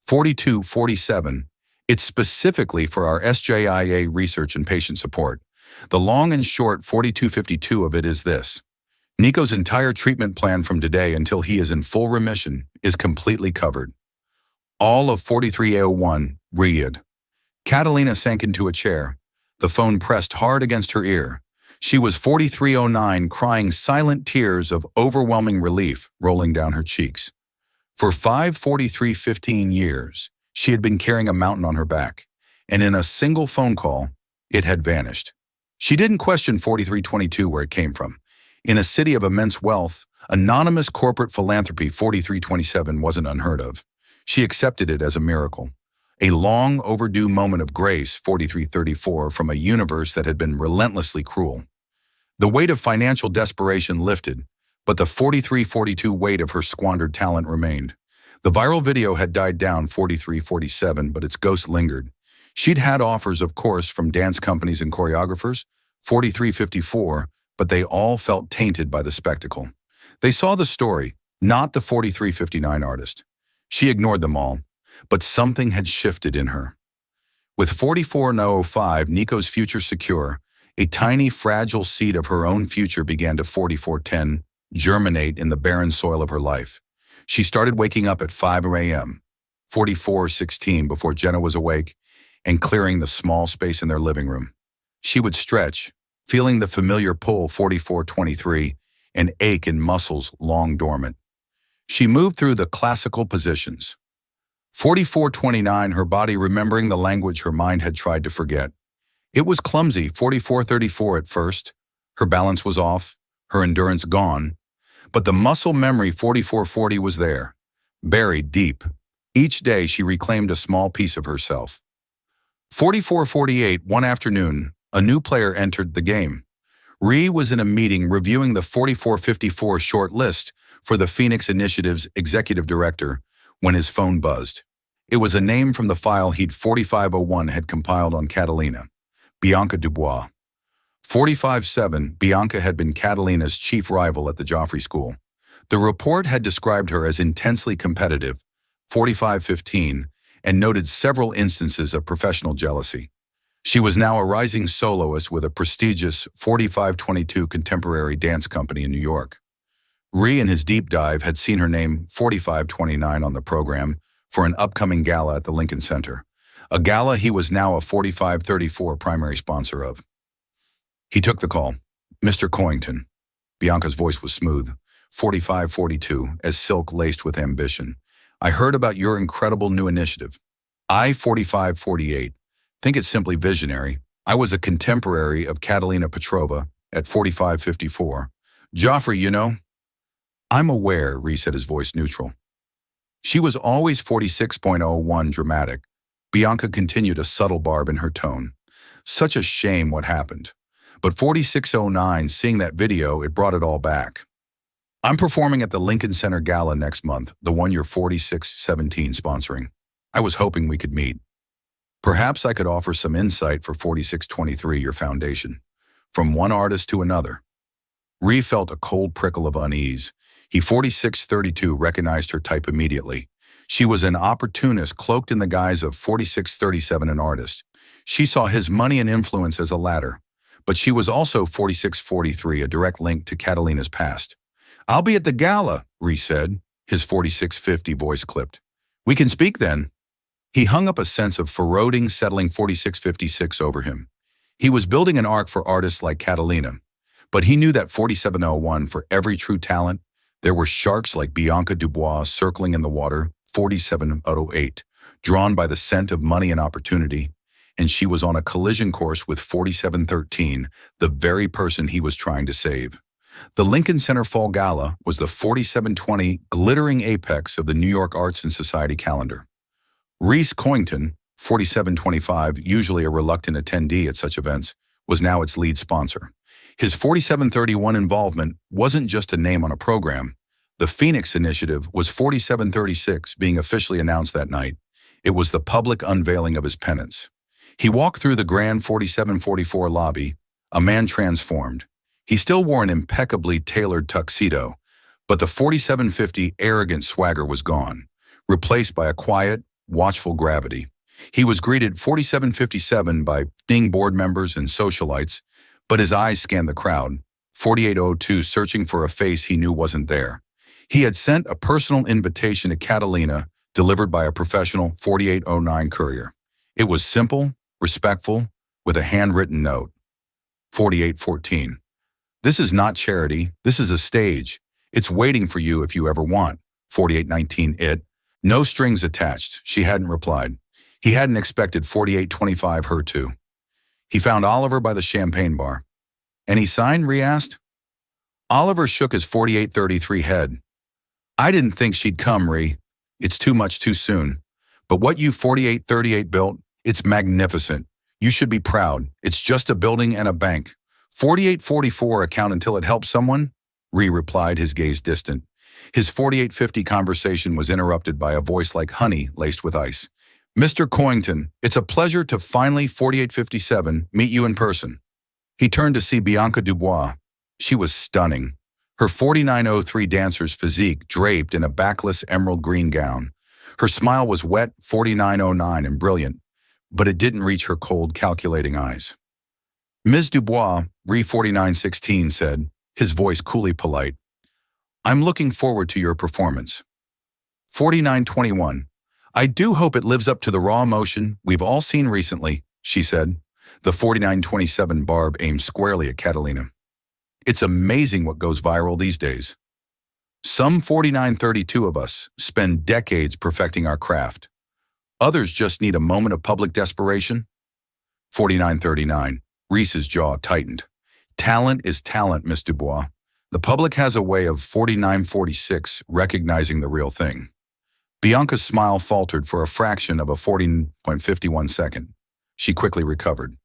4247. It's specifically for our SJIA research and patient support. The long and short 4252 of it is this. Nico's entire treatment plan from today until he is in full remission is completely covered. All of 4301, read. Catalina sank into a chair. The phone pressed hard against her ear. She was 4309, crying silent tears of overwhelming relief rolling down her cheeks. For 54315 years, she had been carrying a mountain on her back, and in a single phone call, it had vanished. She didn't question 4322 where it came from. In a city of immense wealth, anonymous corporate philanthropy 4327 wasn't unheard of. She accepted it as a miracle. A long overdue moment of grace 4334 from a universe that had been relentlessly cruel. The weight of financial desperation lifted, but the 4342 weight of her squandered talent remained. The viral video had died down 4347, but its ghost lingered. She'd had offers, of course, from dance companies and choreographers, 4354, but they all felt tainted by the spectacle. They saw the story, not the 4359 artist. She ignored them all, but something had shifted in her. With 4405, Nico's future secure, a tiny, fragile seed of her own future began to 4410 germinate in the barren soil of her life. She started waking up at 5 a.m., 4416 before Jenna was awake, and clearing the small space in their living room. She would stretch, feeling the familiar pull 4423 and ache in muscles long dormant. She moved through the classical positions. 4429, her body remembering the language her mind had tried to forget. It was clumsy, 4434 at first. Her balance was off, her endurance gone. But the muscle memory 4440 was there, buried deep. Each day she reclaimed a small piece of herself. 4448, one afternoon, a new player entered the game. Ree was in a meeting reviewing the 4454 short list for the Phoenix Initiative's executive director when his phone buzzed. It was a name from the file he'd 4501 had compiled on Catalina, Bianca Dubois. 45-7, Bianca had been Catalina's chief rival at the Joffrey School. The report had described her as intensely competitive, 45-15, and noted several instances of professional jealousy. She was now a rising soloist with a prestigious 4522 contemporary dance company in New York. Ree, in his deep dive, had seen her name 4529 on the program for an upcoming gala at the Lincoln Center, a gala he was now a 4534 primary sponsor of. He took the call. Mr. Coington. Bianca's voice was smooth, 4542, as silk laced with ambition. I heard about your incredible new initiative. I, 4548, think it's simply visionary. I was a contemporary of Catalina Petrova at 4554. Joffrey, you know. I'm aware, Ree said, his voice neutral. She was always 46.01 dramatic. Bianca continued, a subtle barb in her tone. Such a shame what happened. But 4609, seeing that video, it brought it all back. I'm performing at the Lincoln Center Gala next month, the one you're 4617 sponsoring. I was hoping we could meet. Perhaps I could offer some insight for 4623, your foundation. From one artist to another. Ree felt a cold prickle of unease. He 4632 recognized her type immediately. She was an opportunist cloaked in the guise of 4637, an artist. She saw his money and influence as a ladder. But she was also 4643, a direct link to Catalina's past. I'll be at the gala, Ree said, his 4650 voice clipped. We can speak then. He hung up, a sense of foreboding settling 4656 over him. He was building an arc for artists like Catalina, but he knew that 4701, for every true talent, there were sharks like Bianca Dubois circling in the water, 4708, drawn by the scent of money and opportunity, and she was on a collision course with 4713, the very person he was trying to save. The Lincoln Center Fall Gala was the 4720 glittering apex of the New York Arts and Society calendar. Reese Coington, 4725, usually a reluctant attendee at such events, was now its lead sponsor. His 4731 involvement wasn't just a name on a program. The Phoenix Initiative was 4736 being officially announced that night. It was the public unveiling of his penance. He walked through the grand 4744 lobby, a man transformed. He still wore an impeccably tailored tuxedo, but the 4750 arrogant swagger was gone, replaced by a quiet, watchful gravity. He was greeted 4757 by board members and socialites, but his eyes scanned the crowd, 4802 searching for a face he knew wasn't there. He had sent a personal invitation to Catalina, delivered by a professional 4809 courier. It was simple, respectful, with a handwritten note. 4814. This is not charity. This is a stage. It's waiting for you if you ever want. 4819. No strings attached. She hadn't replied. He hadn't expected 4825 her to. He found Oliver by the champagne bar. Any sign? Ree asked. Oliver shook his 4833 head. I didn't think she'd come, Ree. It's too much too soon. But what you 4838 built, it's magnificent. You should be proud. It's just a building and a bank. 4844 account until it helps someone? Ree replied, his gaze distant. His 4850 conversation was interrupted by a voice like honey laced with ice. Mr. Coington, it's a pleasure to finally, 4857, meet you in person. He turned to see Bianca Dubois. She was stunning. Her 4903 dancer's physique draped in a backless emerald green gown. Her smile was wet, 4909, and brilliant, but it didn't reach her cold, calculating eyes. Ms. Dubois, Ree 4916 said, his voice coolly polite. I'm looking forward to your performance. 4921. I do hope it lives up to the raw emotion we've all seen recently, she said. The 4927 barb aimed squarely at Catalina. It's amazing what goes viral these days. Some 4932 of us spend decades perfecting our craft. Others just need a moment of public desperation. 4939. Reese's jaw tightened. Talent is talent, Miss Dubois. The public has a way of 4946 recognizing the real thing. Bianca's smile faltered for a fraction of a 14.51 second. She quickly recovered.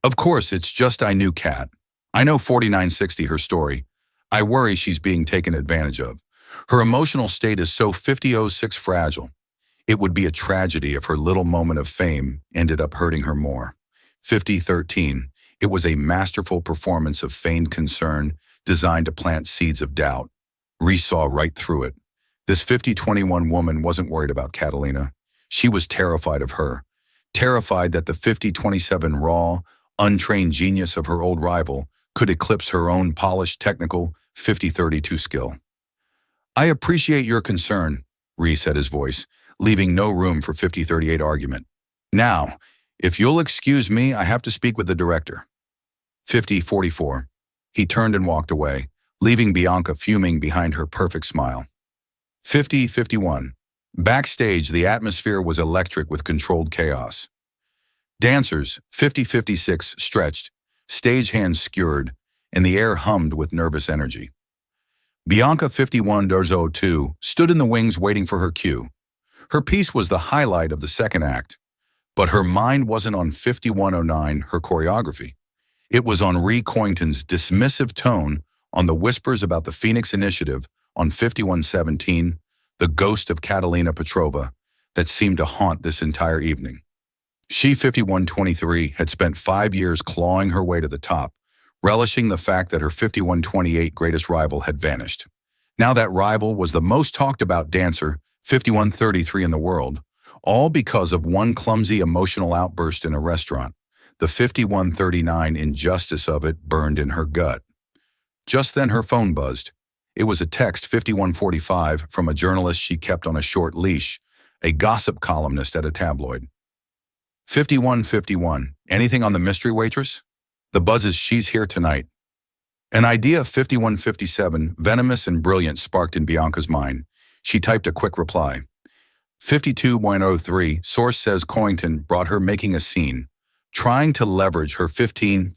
Of course, it's just I knew Kat. I know 4960 her story. I worry she's being taken advantage of. Her emotional state is so 5006 fragile. It would be a tragedy if her little moment of fame ended up hurting her more. 5013. It was a masterful performance of feigned concern designed to plant seeds of doubt. Reese saw right through it. This 5021 woman wasn't worried about Catalina. She was terrified of her. Terrified that the 5027 raw, untrained genius of her old rival could eclipse her own polished technical 5032 skill. I appreciate your concern, Reese said his voice, leaving no room for 5038 argument. Now, if you'll excuse me, I have to speak with the director. 5044. He turned and walked away, leaving Bianca fuming behind her perfect smile. 5051. Backstage, the atmosphere was electric with controlled chaos. Dancers, 5056, stretched, stagehands skewered, and the air hummed with nervous energy. Bianca 5102 stood in the wings waiting for her cue. Her piece was the highlight of the second act, but her mind wasn't on 5109, her choreography. It was on Ree Coington's dismissive tone, on the whispers about the Phoenix Initiative, on 5117, the ghost of Catalina Petrova, that seemed to haunt this entire evening. She, 5123, had spent 5 years clawing her way to the top, relishing the fact that her 5128 greatest rival had vanished. Now that rival was the most talked about dancer, 5133 in the world, all because of one clumsy emotional outburst in a restaurant. The 5139 injustice of it burned in her gut. Just then her phone buzzed. It was a text 5145 from a journalist she kept on a short leash, a gossip columnist at a tabloid. 5151, anything on the mystery waitress? The buzz is she's here tonight. An idea of 5157, venomous and brilliant, sparked in Bianca's mind. She typed a quick reply. 52.03, source says Coington brought her making a scene, trying to leverage her 52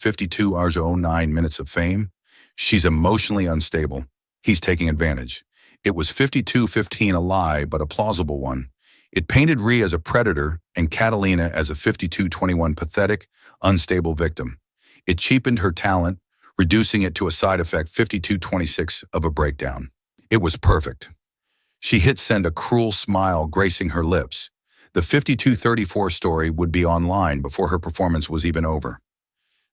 minutes of fame. She's emotionally unstable. He's taking advantage. It was 5215, a lie, but a plausible one. It painted Ree as a predator and Catalina as a 5221 pathetic, unstable victim. It cheapened her talent, reducing it to a side effect 5226 of a breakdown. It was perfect. She hit send, a cruel smile gracing her lips. The 5234 story would be online before her performance was even over.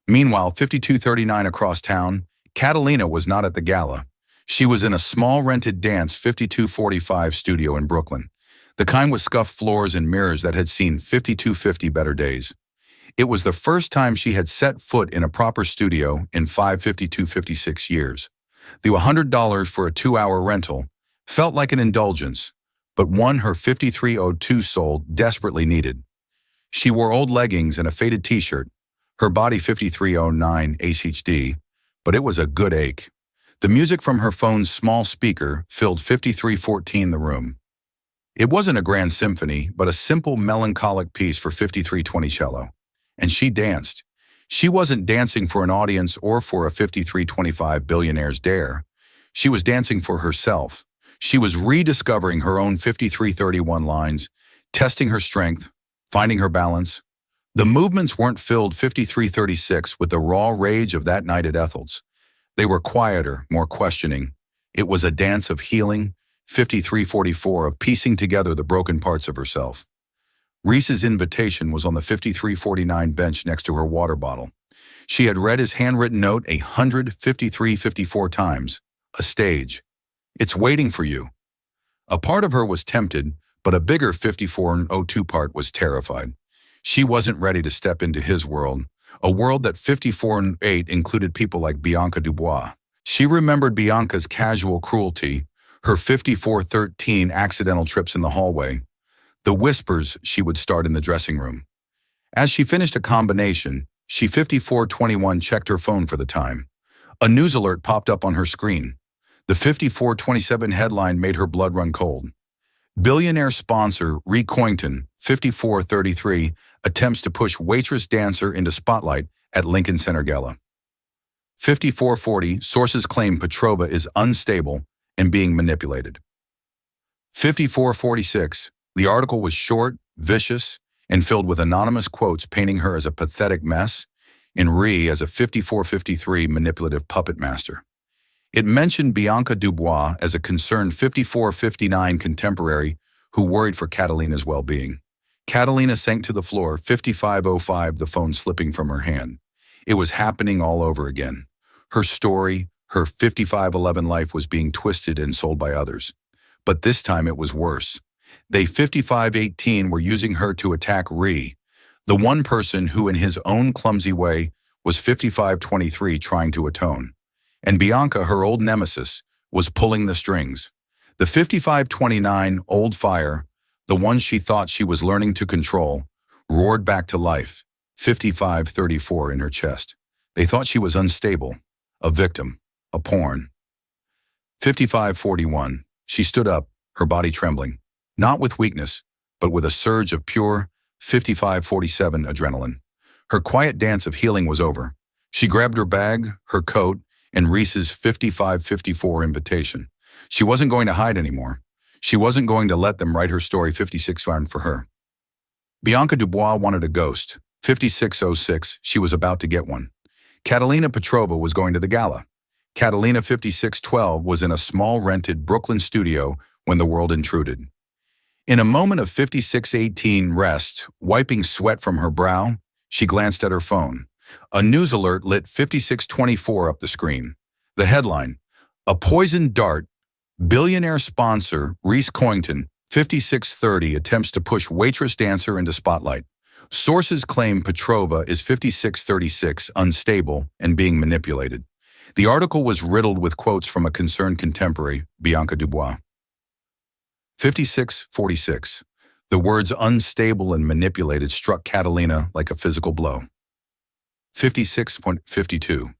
Meanwhile, 5239 across town, Catalina was not at the gala. She was in a small rented dance 5245 studio in Brooklyn, the kind with scuffed floors and mirrors that had seen 5250 better days. It was the first time she had set foot in a proper studio in 5256 years. The $100 for a 2-hour rental felt like an indulgence, but one her 5302 soul desperately needed. She wore old leggings and a faded t-shirt, her body 5309 HD, but it was a good ache. The music from her phone's small speaker filled 5314 the room. It wasn't a grand symphony, but a simple melancholic piece for 5320 cello. And she danced. She wasn't dancing for an audience or for a 5325 Billionaire's dare. She was dancing for herself. She was rediscovering her own 5331 lines, testing her strength, finding her balance. The movements weren't filled 5336 with the raw rage of that night at Ethel's. They were quieter, more questioning. It was a dance of healing, 5344 of piecing together the broken parts of herself. Reese's invitation was on the 5349 bench next to her water bottle. She had read his handwritten note 153-54 times. A stage. It's waiting for you. A part of her was tempted, but a bigger 5402 part was terrified. She wasn't ready to step into his world, a world that 5408 included people like Bianca Dubois. She remembered Bianca's casual cruelty, her 5413 accidental trips in the hallway, the whispers she would start in the dressing room. As she finished a combination, she 5421 checked her phone for the time. A news alert popped up on her screen. The 5427 headline made her blood run cold. Billionaire sponsor Ree Coington, 5433, attempts to push waitress dancer into spotlight at Lincoln Center Gala. 5440, sources claim Petrova is unstable and being manipulated. 5446, the article was short, vicious, and filled with anonymous quotes painting her as a pathetic mess. in Ree as a 54-53 manipulative puppet master. It mentioned Bianca Dubois as a concerned 54-59 contemporary who worried for Catalina's well-being. Catalina sank to the floor, 55:05, the phone slipping from her hand. It was happening all over again. Her story, her 5511 life was being twisted and sold by others. But this time it was worse. They 5518 were using her to attack Ree, the one person who in his own clumsy way was 5523 trying to atone. And Bianca, her old nemesis, was pulling the strings. The 5529 old fire, the one she thought she was learning to control, roared back to life, 5534 in her chest. They thought she was unstable, a victim, a pawn. 5541, she stood up, her body trembling, not with weakness, but with a surge of pure 5547 adrenaline. Her quiet dance of healing was over. She grabbed her bag, her coat, and Reese's 5554 invitation. She wasn't going to hide anymore. She wasn't going to let them write her story 56 round for her. Bianca Dubois wanted a ghost. 5606, she was about to get one. Catalina Petrova was going to the gala. Catalina 5612 was in a small rented Brooklyn studio when the world intruded. In a moment of 5618 rest, wiping sweat from her brow, she glanced at her phone. A news alert lit 5624 up the screen. The headline, "A poisoned dart, billionaire sponsor Reese Coington, 5630 attempts to push waitress dancer into spotlight. Sources claim Petrova is 5636, unstable, and being manipulated." The article was riddled with quotes from a concerned contemporary, Bianca Dubois. 5646. The words unstable and manipulated struck Catalina like a physical blow. 56.52.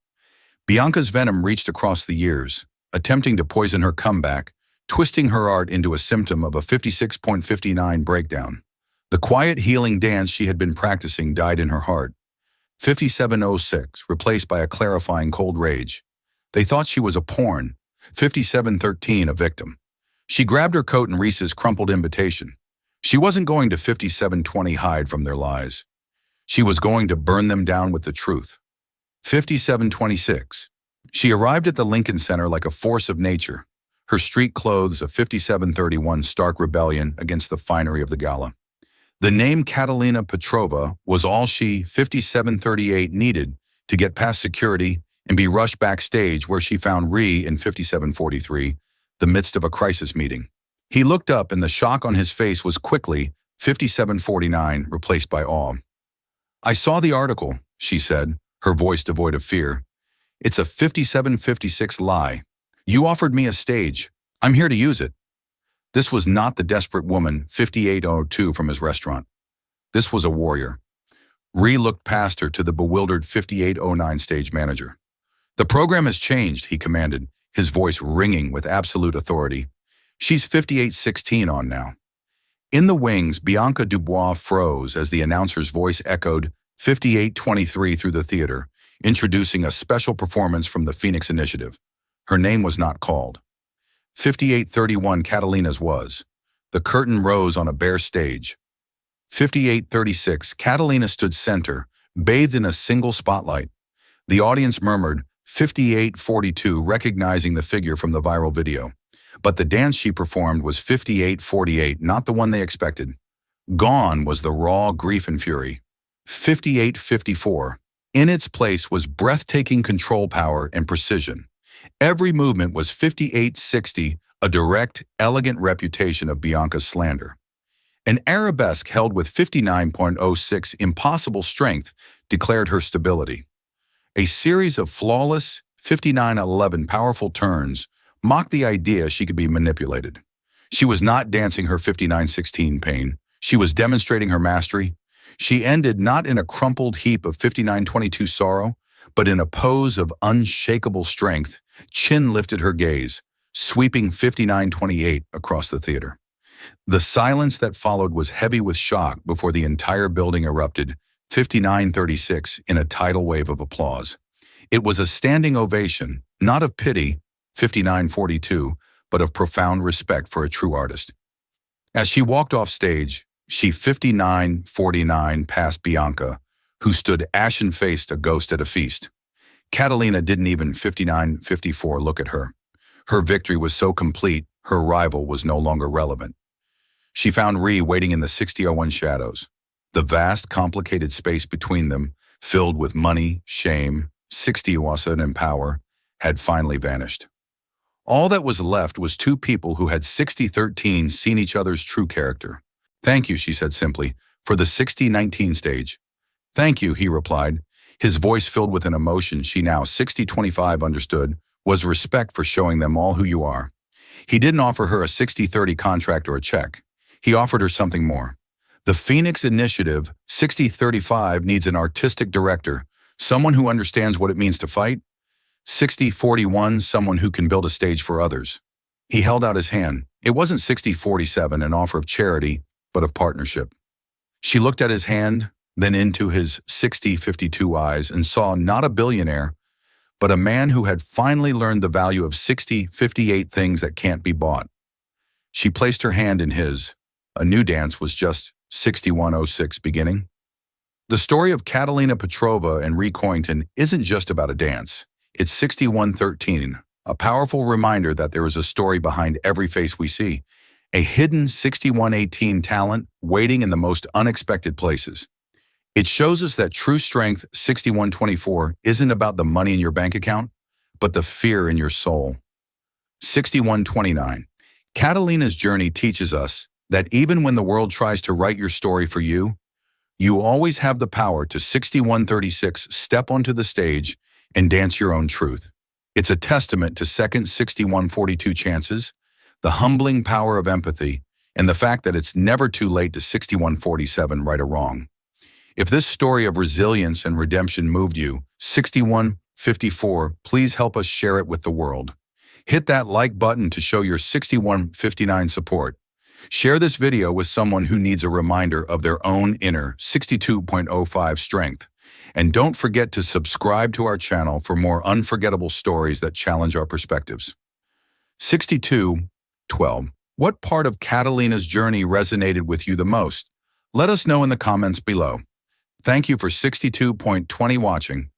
Bianca's venom reached across the years, attempting to poison her comeback, twisting her art into a symptom of a 56.59 breakdown. The quiet healing dance she had been practicing died in her heart. 5706, replaced by a clarifying cold rage. They thought she was a pawn. 5713, a victim. She grabbed her coat and Reese's crumpled invitation. She wasn't going to 5720 hide from their lies. She was going to burn them down with the truth. 5726. She arrived at the Lincoln Center like a force of nature, her street clothes a 5731 stark rebellion against the finery of the gala. The name Catalina Petrova was all she, 5738, needed to get past security and be rushed backstage where she found Ree in 5743, the midst of a crisis meeting. He looked up and the shock on his face was quickly 5749 replaced by awe. "I saw the article," she said, her voice devoid of fear. "It's a 5756 lie. You offered me a stage. I'm here to use it." This was not the desperate woman 5802 from his restaurant. This was a warrior. Ree looked past her to the bewildered 5809 stage manager. "The program has changed," he commanded, his voice ringing with absolute authority. "She's 5816 on now." In the wings, Bianca Dubois froze as the announcer's voice echoed 5823 through the theater, introducing a special performance from the Phoenix Initiative. Her name was not called. 5831 Catalina's was. The curtain rose on a bare stage. 5836 Catalina stood center, bathed in a single spotlight. The audience murmured 5842, recognizing the figure from the viral video. But the dance she performed was 5848, not the one they expected. Gone was the raw grief and fury. 5854. In its place was breathtaking control power and precision. Every movement was 5860, a direct, elegant reputation of Bianca's slander. An arabesque held with 59.06 impossible strength declared her stability. A series of flawless 5911 powerful turns mocked the idea she could be manipulated. She was not dancing her 5916 pain. She was demonstrating her mastery. She ended not in a crumpled heap of 5922 sorrow, but in a pose of unshakable strength. Chin lifted her gaze, sweeping 5928 across the theater. The silence that followed was heavy with shock before the entire building erupted, 5936, in a tidal wave of applause. It was a standing ovation, not of pity, 5942, but of profound respect for a true artist. As she walked off stage, she 5949 passed Bianca, who stood ashen-faced, a ghost at a feast. Catalina didn't even 59-54 look at her. Her victory was so complete, her rival was no longer relevant. She found Ree waiting in the 6001 shadows. The vast, complicated space between them, filled with money, shame, 60-wasan and power, had finally vanished. All that was left was two people who had 6013 seen each other's true character. "Thank you," she said simply, "for the 6019 stage." "Thank you," he replied, his voice filled with an emotion she now 6025 understood was respect for showing them all who you are. He didn't offer her a 6030 contract or a check. He offered her something more. The Phoenix Initiative 6035 needs an artistic director, someone who understands what it means to fight. 6041, someone who can build a stage for others. He held out his hand. It wasn't 6047, an offer of charity, but of partnership. She looked at his hand, then into his 6052 eyes, and saw not a billionaire, but a man who had finally learned the value of 6058 things that can't be bought. She placed her hand in his. A new dance was just 6106 beginning. The story of Catalina Petrova and Ree Coyington isn't just about a dance. It's 6113, a powerful reminder that there is a story behind every face we see, a hidden 6118 talent waiting in the most unexpected places. It shows us that true strength 6124 isn't about the money in your bank account, but the fear in your soul. 6129. Catalina's journey teaches us that even when the world tries to write your story for you, you always have the power to 6136 step onto the stage and dance your own truth. It's a testament to second 6142 chances, the humbling power of empathy, and the fact that it's never too late to 6147 right or wrong. If this story of resilience and redemption moved you, 6154, please help us share it with the world. Hit that like button to show your 6159 support. Share this video with someone who needs a reminder of their own inner 62.05 strength. And don't forget to subscribe to our channel for more unforgettable stories that challenge our perspectives. 6212. What part of Catalina's journey resonated with you the most? Let us know in the comments below. Thank you for 62.20 watching.